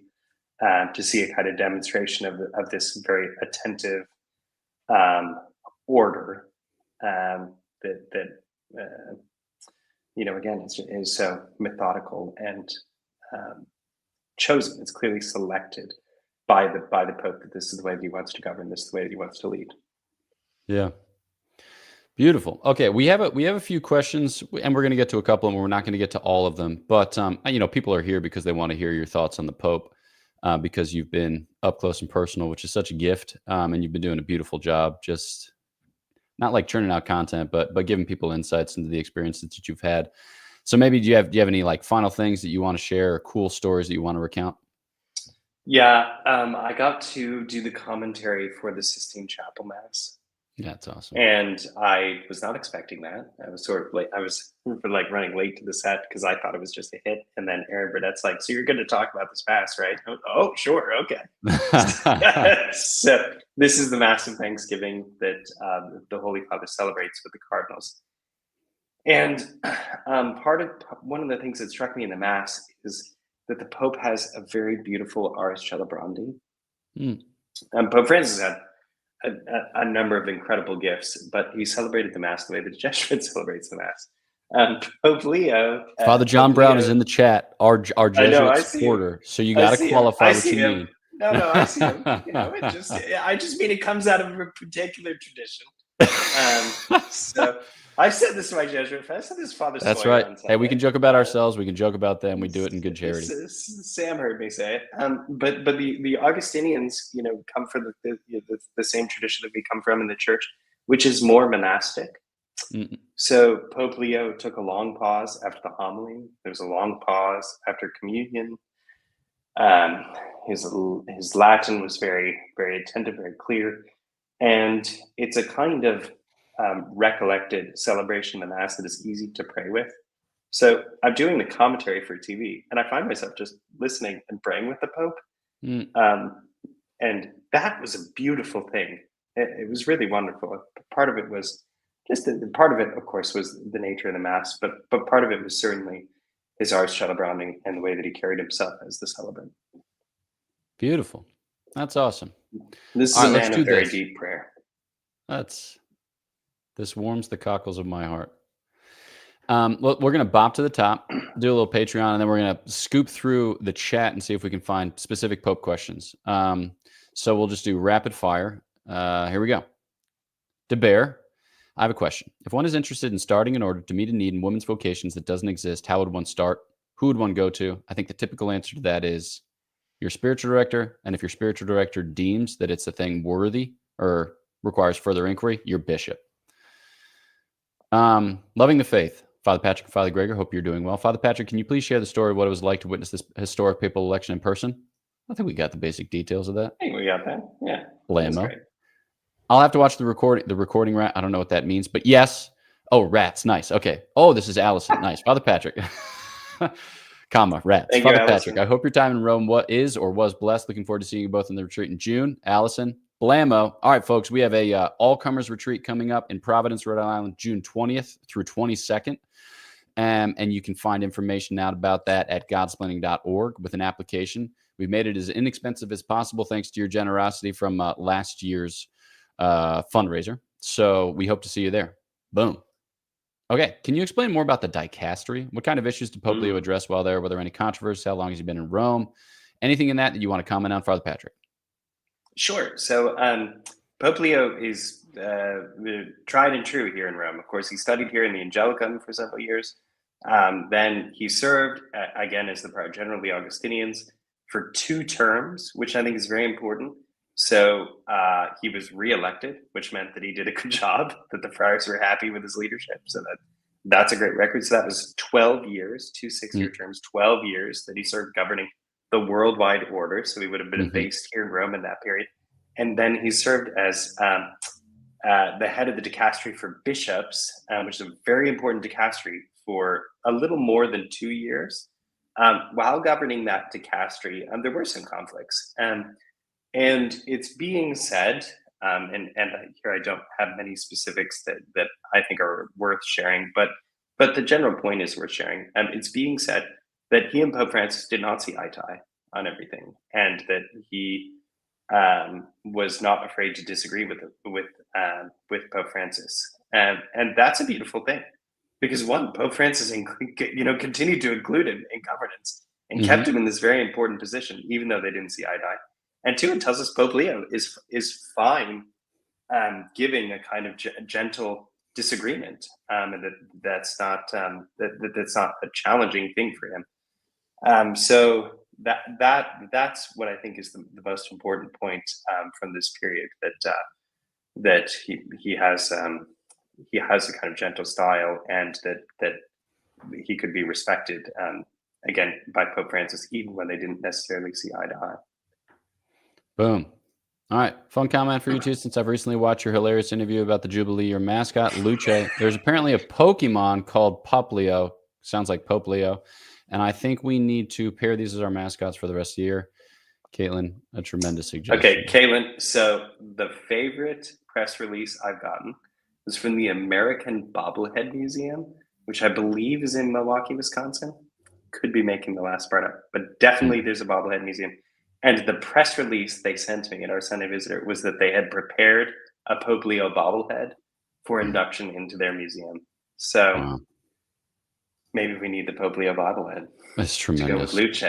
a kind of demonstration of this very attentive order that you know, again, is so methodical and chosen. It's clearly selected by the Pope that this is the way that he wants to govern, this is the way that he wants to lead. Yeah. Beautiful. Okay, we have a few questions, and we're going to get to a couple of them. We're not going to get to all of them, but you know, people are here because they want to hear your thoughts on the Pope, because you've been up close and personal, which is such a gift, and you've been doing a beautiful job, just not like churning out content, but giving people insights into the experiences that you've had. So maybe do you have any like final things that you want to share, or cool stories that you want to recount? Yeah, I got to do the commentary for the Sistine Chapel Mass. Yeah, that's awesome. And I was not expecting that. I was sort of like, I was like running late to the set because I thought it was just a hit. And then Aaron Burnett's like, "So you're going to talk about this Mass, right?" Oh, sure. Okay. So this is the Mass of Thanksgiving that the Holy Father celebrates with the cardinals. And one of the things that struck me in the Mass is that the Pope has a very beautiful Ars Celebrandi. Pope Francis had a number of incredible gifts, but he celebrated the Mass the way the Jesuit celebrates the Mass. Pope Leo, Father John Brown is in the chat, our Jesuit supporter. So you got to qualify what you mean. No, I see him. You know, I just mean it comes out of a particular tradition. So I said this to my Jesuit friend. I said this to Father. That's right. Hey, we can joke about ourselves. We can joke about them. We do it in good charity. Sam heard me say it. But the Augustinians, you know, come from the same tradition that we come from in the Church, which is more monastic. So Pope Leo took a long pause after the homily. There was a long pause after communion. His Latin was very, very attentive, very clear, and it's a kind of recollected celebration of the Mass that is easy to pray with. So I'm doing the commentary for TV, and I find myself just listening and praying with the Pope. And that was a beautiful thing. It was really wonderful. Part of it was just part of it, of course, was the nature of the mass, but part of it was certainly his ars celebrandi and the way that he carried himself as the celebrant. Beautiful. That's awesome. This is All right, a let's man do of very this. deep prayer. This warms the cockles of my heart. Well, we're going to bop to the top, do a little Patreon, and then we're going to scoop through the chat and see if we can find specific Pope questions. So we'll just do rapid fire. Here we go. DeBear, I have a question. If one is interested in starting an order to meet a need in women's vocations that doesn't exist, how would one start? Who would one go to? I think the typical answer to that is your spiritual director. And if your spiritual director deems that it's a thing worthy or requires further inquiry, your bishop. Loving the faith. Father Patrick and Father Gregor, hope you're doing well. Father Patrick, can you please share the story of what it was like to witness this historic papal election in person? I think we got the basic details of that. I think we got that. Yeah. Blammo. I'll have to watch the recording rat. I don't know what that means, but yes. Oh, rats. Nice. Okay. Oh, this is Allison. Nice. Father Patrick. Comma, rats. Thank Father you, Patrick, I hope your time in Rome was blessed. Looking forward to seeing you both in the retreat in June. Allison. Blammo. All right, folks, we have a all-comers retreat coming up in Providence, Rhode Island, June 20th through 22nd. And you can find information out about that at godsplaining.org with an application. We've made it as inexpensive as possible thanks to your generosity from last year's fundraiser. So we hope to see you there. Boom. Okay. Can you explain more about the dicastery? What kind of issues did Pope Leo address while there? Were there any controversies? How long has he been in Rome? Anything in that you want to comment on, Father Patrick? Sure. So Pope Leo is tried and true here in Rome. Of course, he studied here in the Angelicum for several years. Then he served, again, as the Prior General of the Augustinians for 2 terms, which I think is very important. So he was reelected, which meant that he did a good job, that the friars were happy with his leadership. So that's a great record. So that was 12 years, 2 6-year terms, 12 years that he served governing the worldwide order. So he would have been based here in Rome in that period. And then he served as the head of the dicastery for bishops, which is a very important dicastery, for a little more than 2 years. While governing that dicastery, there were some conflicts. And it's being said, and here I don't have many specifics that I think are worth sharing, but the general point is worth sharing. It's being said that he and Pope Francis did not see eye to eye on everything, and that he was not afraid to disagree with Pope Francis, and that's a beautiful thing, because one, Pope Francis continued to include him in governance and kept him in this very important position, even though they didn't see eye to eye. And 2, it tells us Pope Leo is fine giving a kind of gentle disagreement, and that's not a challenging thing for him. So that's what I think is the most important point from this period, that he has a kind of gentle style, and that he could be respected again by Pope Francis, even when they didn't necessarily see eye to eye. Boom. All right. Fun comment for you too, since I've recently watched your hilarious interview about the Jubilee, your mascot, Luce. There's apparently a Pokemon called Pope Leo. Sounds like Pope Leo. And I think we need to pair these as our mascots for the rest of the year. Caitlin, a tremendous suggestion. Okay, Caitlin. So the favorite press release I've gotten was from the American Bobblehead Museum, which I believe is in Milwaukee, Wisconsin. Could be making the last part up, but definitely there's a Bobblehead Museum. And the press release they sent me at our Sunday Visitor was that they had prepared a Pope Leo bobblehead for induction into their museum. So maybe we need the Pope Leo bobblehead. That's tremendous. To go with Luce.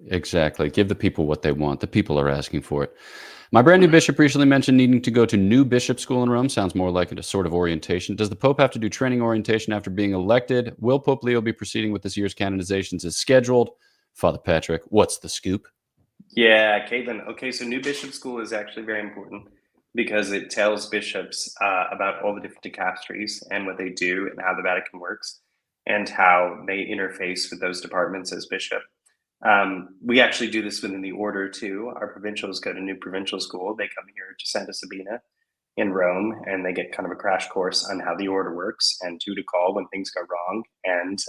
Exactly. Give the people what they want. The people are asking for it. My brand new bishop recently mentioned needing to go to new bishop school in Rome. Sounds more like a sort of orientation. Does the Pope have to do training orientation after being elected? Will Pope Leo be proceeding with this year's canonizations as scheduled? Father Patrick, what's the scoop? Yeah, Caitlin. Okay, so new bishop school is actually very important because it tells bishops about all the different dicasteries and what they do and how the Vatican works and how they interface with those departments as bishop. We actually do this within the order too. Our provincials go to new provincial school. They come here to Santa Sabina in Rome, and they get kind of a crash course on how the order works and who to call when things go wrong, and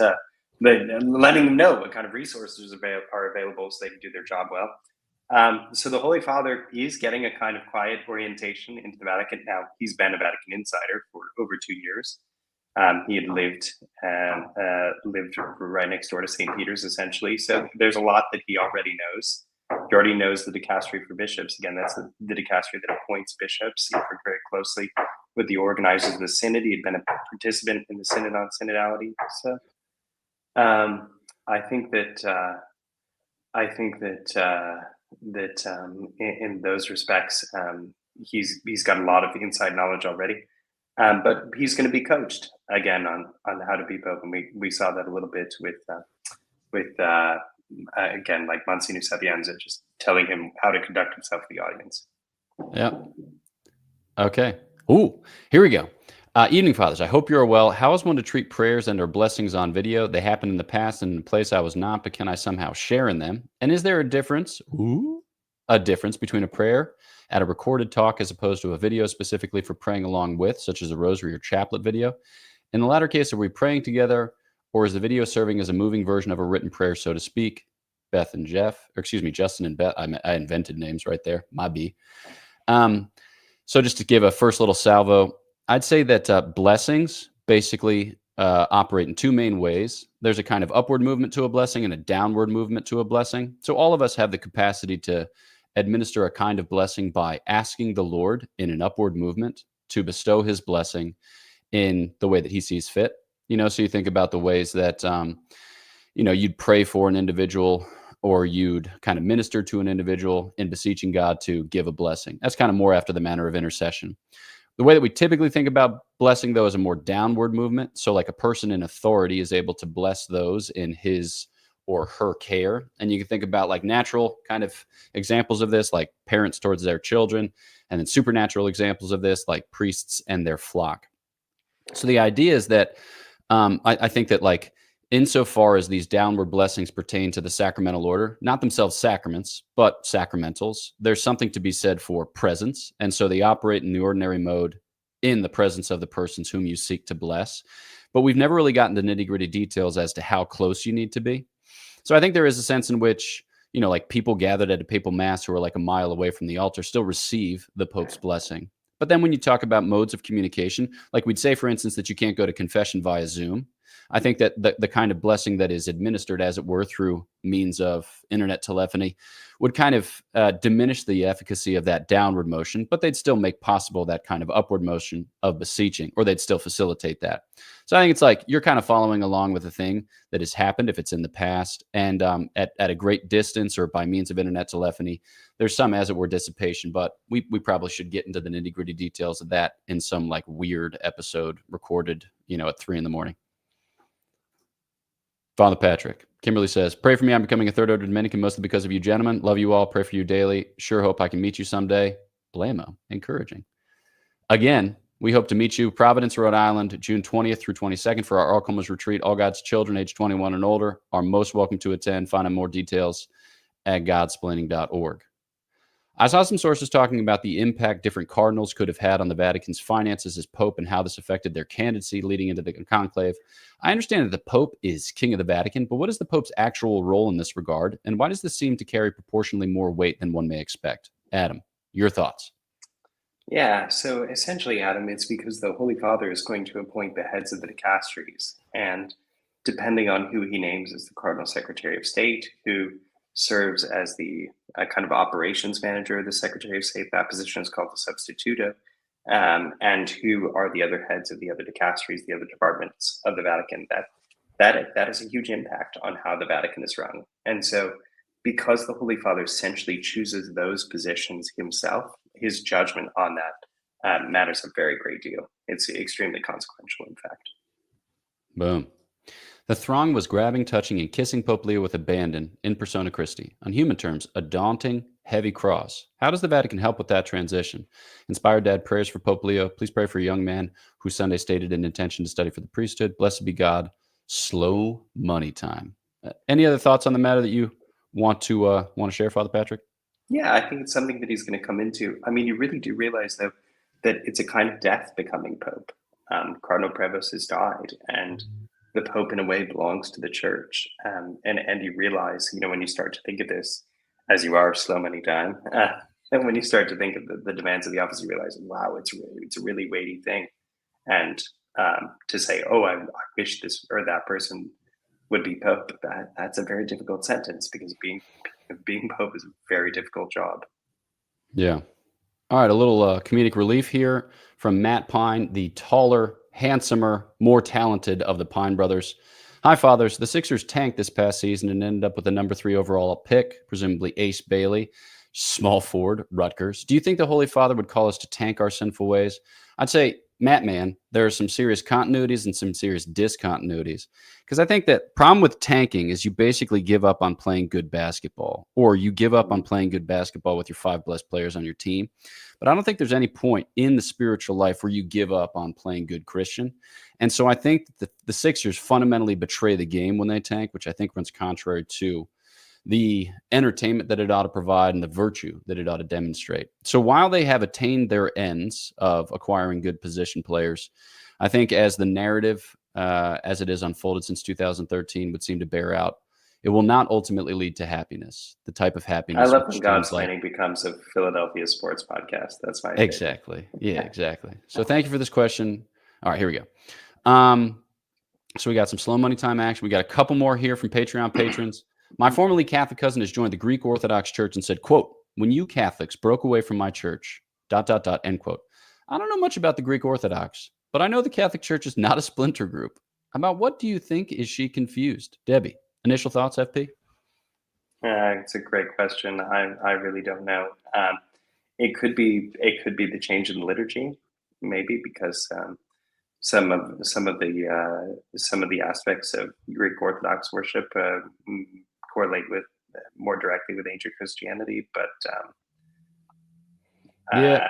letting them know what kind of resources are available so they can do their job well. So the Holy Father is getting a kind of quiet orientation into the Vatican. Now, he's been a Vatican insider for over 2 years. He had lived right next door to St. Peter's, essentially. So there's a lot that he already knows. He already knows the dicastery for bishops. Again, that's the dicastery that appoints bishops. He worked very closely with the organizers of the synod. He had been a participant in the synod on synodality. So I think that in those respects, he's got a lot of inside knowledge already. But he's going to be coached again on how to be Pope, and we saw that a little bit with again, like Monsignor Sapienza, just telling him how to conduct himself with the audience. Yeah. Okay. Ooh, here we go. Evening, Fathers. I hope you're well. How is one to treat prayers and or blessings on video? They happened in the past and in a place I was not, but can I somehow share in them? And is there a difference? A difference between a prayer at a recorded talk as opposed to a video specifically for praying along with, such as a rosary or chaplet video? In the latter case, are we praying together, or is the video serving as a moving version of a written prayer, so to speak? Beth and Jeff, or excuse me, Justin and Beth. I invented names right there. My B. So just to give a first little salvo, I'd say that blessings basically operate in two main ways. There's a kind of upward movement to a blessing and a downward movement to a blessing. So all of us have the capacity to administer a kind of blessing by asking the Lord in an upward movement to bestow his blessing in the way that he sees fit. So you think about the ways that, you'd pray for an individual, or you'd kind of minister to an individual in beseeching God to give a blessing. That's kind of more after the manner of intercession. The way that we typically think about blessing, though, is a more downward movement. So like a person in authority is able to bless those in his or her care. And you can think about like natural kind of examples of this, like parents towards their children, and then supernatural examples of this, like priests and their flock. So the idea is that I think that like insofar as these downward blessings pertain to the sacramental order, not themselves sacraments, but sacramentals, there's something to be said for presence. And so they operate in the ordinary mode in the presence of the persons whom you seek to bless. But we've never really gotten to nitty-gritty details as to how close you need to be. So I think there is a sense in which, like people gathered at a papal mass who are like a mile away from the altar still receive the Pope's blessing. But then when you talk about modes of communication, like we'd say, for instance, that you can't go to confession via Zoom, I think that the kind of blessing that is administered, as it were, through means of internet telephony would kind of diminish the efficacy of that downward motion, but they'd still make possible that kind of upward motion of beseeching, or they'd still facilitate that. So I think it's like you're kind of following along with a thing that has happened if it's in the past, and at a great distance or by means of internet telephony, there's some, as it were, dissipation, but we probably should get into the nitty-gritty details of that in some like weird episode recorded, at 3 a.m. Father Patrick. Kimberly says, pray for me. I'm becoming a third order Dominican, mostly because of you gentlemen. Love you all. Pray for you daily. Sure hope I can meet you someday. Blamo. Encouraging. Again, we hope to meet you, Providence, Rhode Island, June 20th through 22nd for our All Comers Retreat. All God's children, age 21 and older, are most welcome to attend. Find out more details at godsplaining.org. I saw some sources talking about the impact different cardinals could have had on the Vatican's finances as Pope and how this affected their candidacy leading into the conclave. I understand that the Pope is king of the Vatican, but what is the Pope's actual role in this regard? And why does this seem to carry proportionally more weight than one may expect? Adam, your thoughts? Yeah, so essentially, Adam, it's because the Holy Father is going to appoint the heads of the dicasteries. And depending on who he names as the Cardinal Secretary of State, who serves as the kind of operations manager of the Secretary of State, that position is called the substituto, and who are the other heads of the other dicasteries, the other departments of the Vatican, that has a huge impact on how the Vatican is run. And so because the Holy Father essentially chooses those positions himself, his judgment on that matters a very great deal. It's extremely consequential, in fact. Boom. The throng was grabbing, touching, and kissing Pope Leo with abandon in persona Christi. On human terms, a daunting, heavy cross. How does the Vatican help with that transition? Inspired Dad, prayers for Pope Leo. Please pray for a young man who Sunday stated an intention to study for the priesthood. Blessed be God. Slow money time. Any other thoughts on the matter that you want to share, Father Patrick? Yeah, I think it's something that he's going to come into. I mean, you really do realize, though, that it's a kind of death becoming Pope. Cardinal Prevost has died, and the Pope, in a way, belongs to the Church. And you realize, when you start to think of this, as you are slow money time. And when you start to think of the demands of the office, you realize, wow, it's a really weighty thing. And to say, oh, I wish this or that person would be Pope, that's a very difficult sentence, because being Pope is a very difficult job. Yeah. All right, a little comedic relief here from Matt Pine, the taller, handsomer, more talented of the Pine brothers. Hi, fathers. The Sixers tanked this past season and ended up with a number 3 overall pick, presumably Ace Bailey, small forward, Rutgers. Do you think the Holy Father would call us to tank our sinful ways? I'd say, Matt, man, there are some serious continuities and some serious discontinuities. Because I think that problem with tanking is you basically give up on playing good basketball, or you give up on playing good basketball with your 5 best players on your team. But I don't think there's any point in the spiritual life where you give up on playing good Christian. And so I think that the Sixers fundamentally betray the game when they tank, which I think runs contrary to the entertainment that it ought to provide and the virtue that it ought to demonstrate. So while they have attained their ends of acquiring good position players, I think as the narrative, as it is unfolded since 2013, would seem to bear out, it will not ultimately lead to happiness, the type of I happiness love which when seems like. Godsplaining becomes a Philadelphia sports podcast. That's my favorite. Exactly. Yeah, exactly. So thank you for this question. All right, here we go. So we got some slow money time action. We got a couple more here from Patreon patrons. My formerly Catholic cousin has joined the Greek Orthodox Church and said, quote, when you Catholics broke away from my church, ... end quote. I don't know much about the Greek Orthodox, but I know the Catholic Church is not a splinter group. About what do you think is she confused? Debbie, initial thoughts, FP? It's a great question. I really don't know. It could be the change in liturgy, maybe, because some of the aspects of Greek Orthodox worship correlate with more directly with ancient Christianity. But Yeah,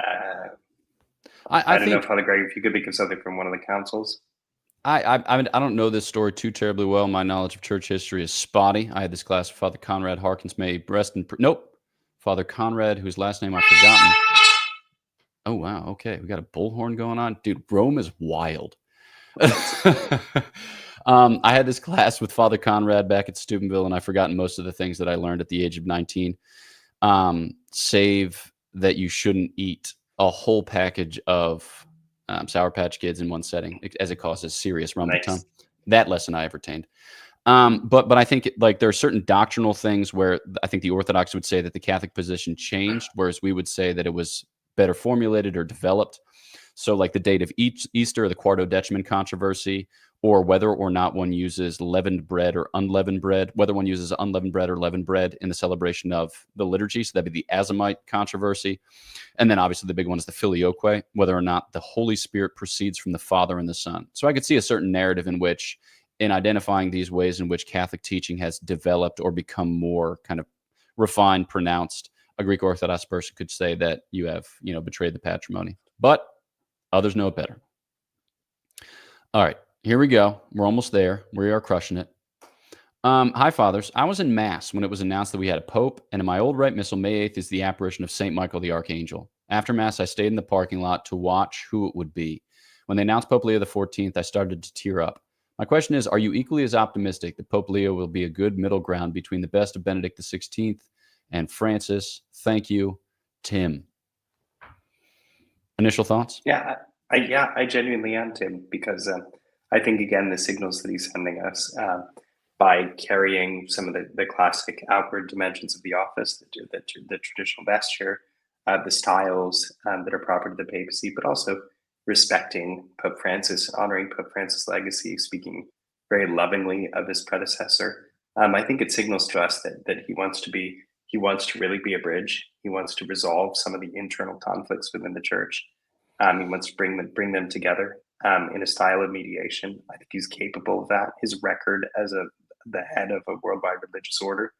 I I don't know, think Father Greg, if you could think of something from one of the councils. I don't know this story too terribly well. My knowledge of church history is spotty. I had this class with Father Conrad Harkins, may rest in nope, Father Conrad, whose last name I've forgotten. Oh wow, okay, we got a bullhorn going on, dude. Rome is wild. I had this class with Father Conrad back at Steubenville, and I've forgotten most of the things that I learned at the age of 19. Save that you shouldn't eat a whole package of Sour Patch Kids in one setting, as it causes serious rumble tongue. Nice. That lesson I have retained. But I think like there are certain doctrinal things where I think the Orthodox would say that the Catholic position changed, whereas we would say that it was better formulated or developed. So like the date of Easter, the Quarto-Decimon controversy, or whether or not one uses leavened bread or unleavened bread, whether one uses unleavened bread or leavened bread in the celebration of the liturgy. So that'd be the Azamite controversy. And then obviously the big one is the Filioque, whether or not the Holy Spirit proceeds from the Father and the Son. So I could see a certain narrative in which, in identifying these ways in which Catholic teaching has developed or become more kind of refined, pronounced, a Greek Orthodox person could say that you have, betrayed the patrimony. But others know it better. All right, here we go. We're almost there. We are crushing it. Hi, fathers. I was in Mass when it was announced that we had a Pope, and in my old rite missal, May 8th is the apparition of St. Michael the Archangel. After Mass, I stayed in the parking lot to watch who it would be. When they announced Pope Leo XIV, I started to tear up. My question is, are you equally as optimistic that Pope Leo will be a good middle ground between the best of Benedict XVI and Francis? Thank you, Tim. Initial thoughts? Yeah, I genuinely am, Tim, because I think, again, the signals that he's sending us by carrying some of the classic outward dimensions of the office, the traditional vesture, the styles that are proper to the papacy, but also respecting Pope Francis, honoring Pope Francis' legacy, speaking very lovingly of his predecessor. I think it signals to us that he wants to really be a bridge. He wants to resolve some of the internal conflicts within the church. He wants to bring them together in a style of mediation. I think he's capable of that. His record as the head of a worldwide religious order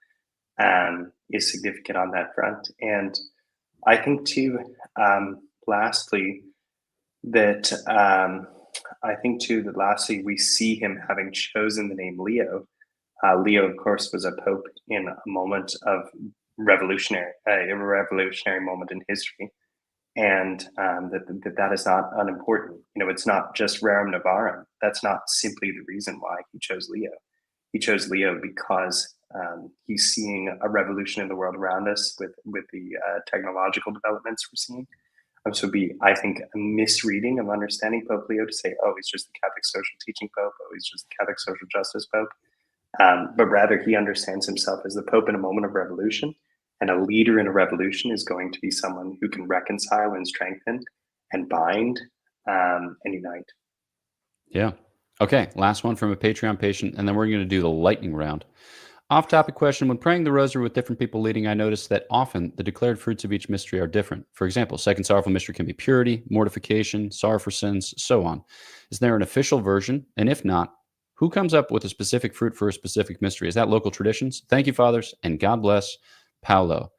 is significant on that front. And I think too, lastly, that we see him having chosen the name Leo. Leo, of course, was a pope in a moment of revolutionary moment in history, and that is not unimportant. It's not just rerum novarum. That's not simply the reason why he chose Leo. He chose Leo because He's seeing a revolution in the world around us with the technological developments we're seeing. So be, I think, a misreading of understanding Pope Leo to say, oh, he's just the Catholic social teaching Pope, oh, he's just the Catholic social justice Pope. But rather, he understands himself as the Pope in a moment of revolution. And a leader in a revolution is going to be someone who can reconcile and strengthen and bind and unite. Yeah. Okay. Last one from a Patreon patient, and then we're going to do the lightning round. Off-topic question. When praying the rosary with different people leading, I noticed that often the declared fruits of each mystery are different. For example, second sorrowful mystery can be purity, mortification, sorrow for sins, so on. Is there an official version? And if not, who comes up with a specific fruit for a specific mystery? Is that local traditions? Thank you, fathers, and God bless Paolo.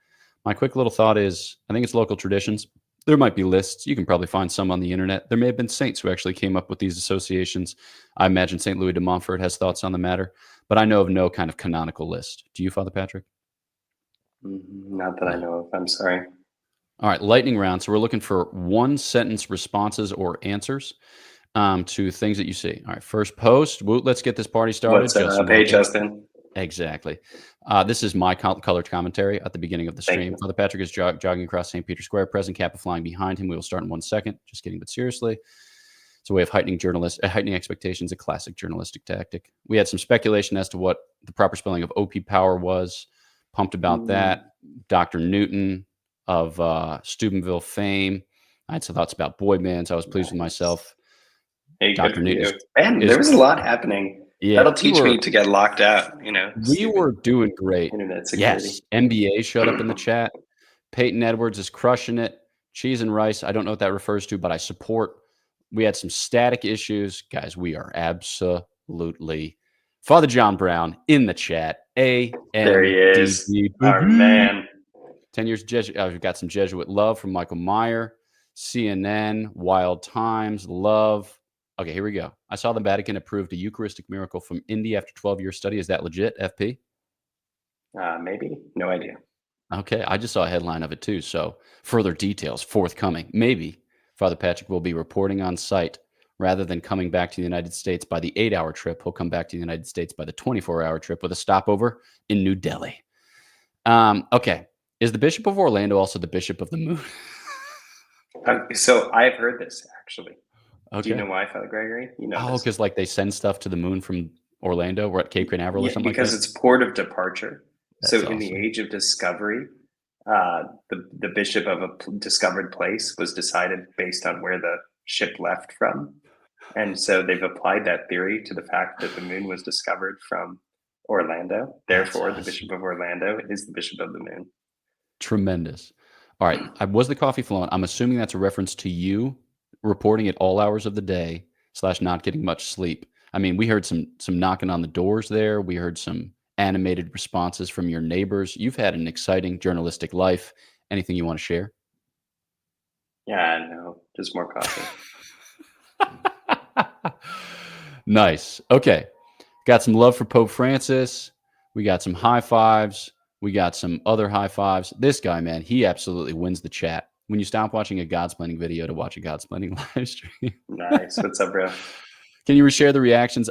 My quick little thought is, I think it's local traditions. There might be lists. You can probably find some on the internet. There may have been saints who actually came up with these associations. I imagine St. Louis de Montfort has thoughts on the matter, but I know of no kind of canonical list. Do you, Father Patrick? Not that I know of. I'm sorry. All right, lightning round. So we're looking for one-sentence responses or answers to things that you see. All right, first post. Let's get this party started. What's up? Hey, Justin. Exactly. This is my colored commentary at the beginning of the stream. Father Patrick is jogging across St. Peter's Square, present Kappa flying behind him. We will start in 1 second. Just kidding, but seriously. It's a way of heightening expectations, a classic journalistic tactic. We had some speculation as to what the proper spelling of OP power was. Pumped about that. Dr. Newton of Steubenville fame. I had some thoughts about boy bands. I was pleased with myself. Hey, Dr. Newton. Man, there was a lot happening. Yeah, that'll teach me to get locked out. We were doing great. Internet security. Yes, NBA showed up in the chat. Peyton Edwards is crushing it. Cheese and rice. I don't know what that refers to, but I support. We had some static issues, guys. We are absolutely Father John Brown in the chat. There he is, our man. 10 years Jesuit. We've got some Jesuit love from Michael Meyer. CNN, Wild Times, love. Okay, here we go. I saw the Vatican approved a Eucharistic miracle from India after 12-year study. Is that legit, FP? Maybe. No idea. Okay, I just saw a headline of it too. So further details forthcoming. Maybe Father Patrick will be reporting on site rather than coming back to the United States by the 8-hour trip. He'll come back to the United States by the 24-hour trip with a stopover in New Delhi. Okay, is the Bishop of Orlando also the Bishop of the Moon? So I've heard this actually. Okay. Do you know why, Father Gregory? Because like they send stuff to the moon from Orlando. We're at Cape Canaveral or something like that? Because it's port of departure. That's so awesome. In the age of discovery, the bishop of a discovered place was decided based on where the ship left from. And so they've applied that theory to the fact that the moon was discovered from Orlando. Therefore, the Bishop of Orlando is the Bishop of the Moon. Tremendous. All right. Was the coffee flowing? I'm assuming that's a reference to you reporting at all hours of the day / not getting much sleep. I mean, we heard some knocking on the doors there. We heard some animated responses from your neighbors. You've had an exciting journalistic life. Anything you want to share? Yeah, no, just more coffee. Nice. Okay. Got some love for Pope Francis. We got some high fives. We got some other high fives. This guy, man, he absolutely wins the chat. When you stop watching a Godsplaining video to watch a Godsplaining live stream. Nice. What's up, bro? Can you reshare the reactions?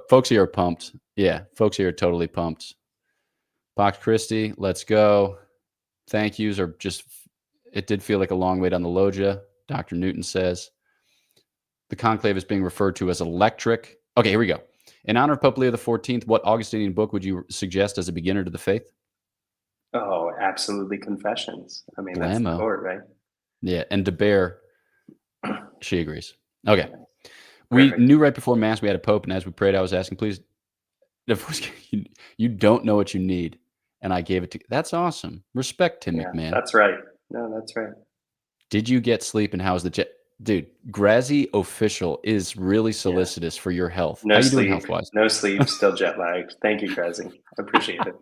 Folks here are pumped. Yeah, folks here are totally pumped. Pox Christie, let's go. Thank yous are just, it did feel like a long wait on the loggia. Dr. Newton says, the conclave is being referred to as electric. Okay, here we go. In honor of Pope Leo XIV, what Augustinian book would you suggest as a beginner to the faith? Oh, absolutely Confessions. I mean, that's the core, right? Yeah, and De Bear, she agrees. Okay. We knew right before Mass we had a Pope, and as we prayed, I was asking, please, you don't know what you need, and I gave it to you. That's awesome. Respect, Tim McMahon. That's right. No, that's right. Did you get sleep, and how's the jet? Dude, Grazzy Official is really solicitous for your health. No How you sleep, doing health-wise? No sleep, still jet lagged. Thank you, Grazzy. I appreciate it.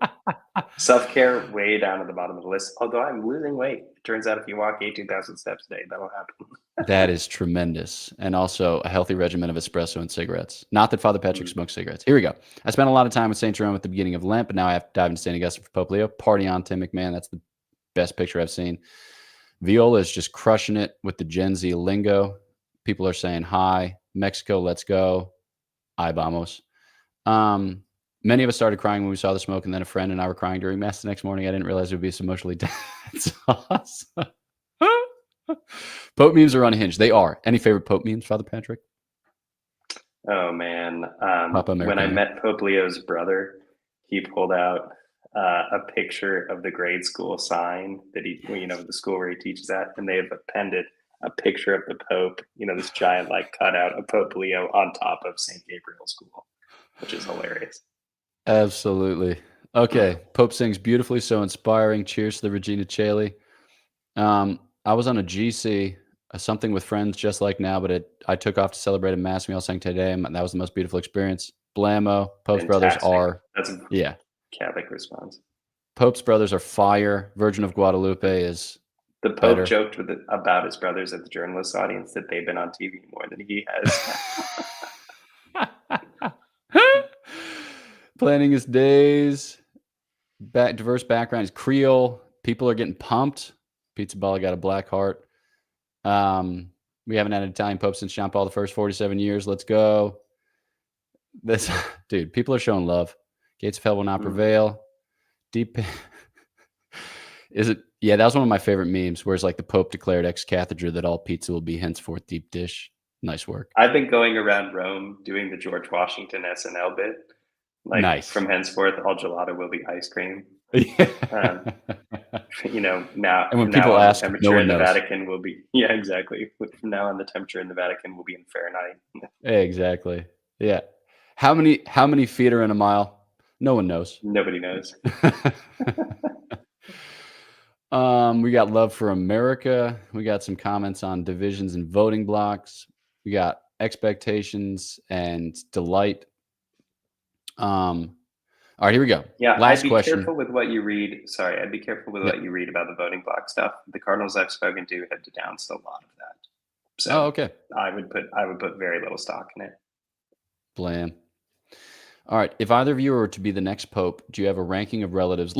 Self-care way down at the bottom of the list, although I'm losing weight. It turns out if you walk 18,000 steps a day, that'll happen. That is tremendous. And also a healthy regimen of espresso and cigarettes. Not that Father Patrick smokes cigarettes. Here we go. I spent a lot of time with St. Jerome at the beginning of Lent, but now I have to dive into St. Augustine for Pope Leo. Party on, Tim McMahon. That's the best picture I've seen. Viola is just crushing it with the Gen Z lingo. People are saying hi. Mexico, let's go. Ay vamos. Many of us started crying when we saw the smoke, and then a friend and I were crying during mass the next morning. I didn't realize it would be so emotionally dense. Awesome. Pope memes are unhinged. They are. Any favorite Pope memes, Father Patrick? Oh man, Papa when I Americano. met Pope Leo's brother, he pulled out a picture of the grade school sign that the school where he teaches at, and they have appended a picture of the Pope, this giant cutout of Pope Leo on top of St. Gabriel's School, which is hilarious. Absolutely. Okay. Pope sings beautifully, so inspiring. Cheers to the Regina Caeli. I was on a GC, something with friends just like now, but I took off to celebrate a mass. We all sang today, and that was the most beautiful experience. Blammo. Pope's brothers are, That's a yeah. Catholic response. Pope's brothers are fire. Virgin of Guadalupe is the Pope better. joked about his brothers at the journalist audience that they've been on TV more than he has. Planning his days. Diverse backgrounds. Creole. People are getting pumped. Pizza Balla got a black heart. We haven't had an Italian Pope since John Paul I, 47 years. Let's go. Dude, people are showing love. Gates of hell will not prevail. Deep. Is it? Yeah, that was one of my favorite memes, where it's like the Pope declared ex cathedra that all pizza will be henceforth deep dish. Nice work. I've been going around Rome doing the George Washington SNL bit. Nice. From henceforth, all gelato will be ice cream. Now, and when people ask, the temperature no one in the knows. Vatican will be, yeah, exactly. From now on, the temperature in the Vatican will be in Fahrenheit. Exactly. Yeah. How many feet are in a mile? No one knows. Nobody knows. We got love for America. We got some comments on divisions and voting blocks. We got expectations and delight. All right, here we go. Yeah, last I'd be question. careful with what you read. Sorry, I'd be careful with what you read about the voting block stuff. The Cardinals I've spoken to have denounced a lot of that. So okay. I would put very little stock in it. Blam. All right. If either of you were to be the next pope, do you have a ranking of relatives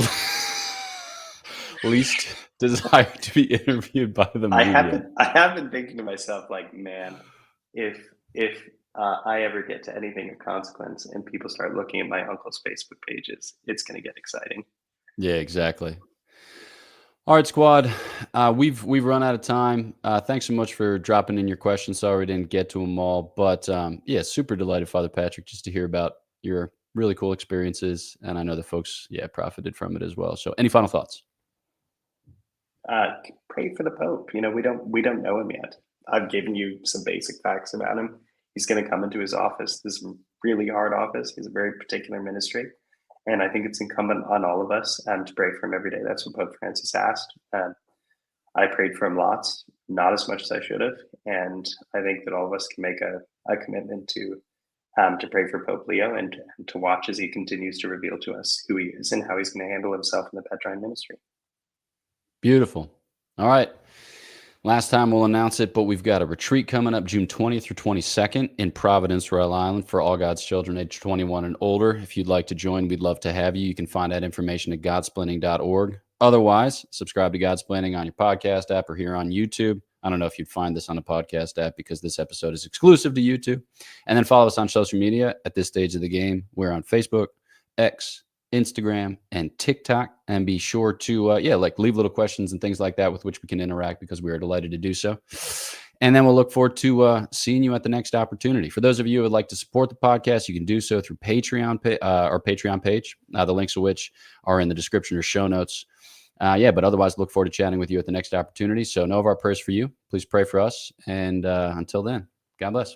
least desired to be interviewed by the media? I have been thinking to myself, man, if I ever get to anything of consequence and people start looking at my uncle's Facebook pages, it's going to get exciting. Yeah, exactly. All right, squad. We've run out of time. Thanks so much for dropping in your questions. Sorry we didn't get to them all, but yeah, super delighted, Father Patrick, just to hear about your really cool experiences, and I know the folks profited from it as well. So, any final thoughts? Pray for the Pope. We don't know him yet. I've given you some basic facts about him. He's going to come into his office, this really hard office. He's a very particular ministry. And I think it's incumbent on all of us to pray for him every day. That's what Pope Francis asked. I prayed for him lots, not as much as I should have. And I think that all of us can make a commitment to pray for Pope Leo and to watch as he continues to reveal to us who he is and how he's going to handle himself in the Petrine ministry. Beautiful. All right. Last time we'll announce it, but we've got a retreat coming up June 20th through 22nd in Providence, Rhode Island for all God's children age 21 and older. If you'd like to join, we'd love to have you. You can find that information at godsplaining.org. Otherwise, subscribe to Godsplaining on your podcast app or here on YouTube. I don't know if you'd find this on a podcast app because this episode is exclusive to YouTube. And then follow us on social media at this stage of the game. We're on Facebook, X, Instagram, and TikTok, and be sure to leave little questions and things like that with which we can interact, because we are delighted to do so. And then we'll look forward to seeing you at the next opportunity. For those of you who would like to support the podcast, you can do so through Patreon, our Patreon page, the links of which are in the description or show notes. But otherwise, look forward to chatting with you at the next opportunity. So know of our prayers for you. Please pray for us. And until then, God bless.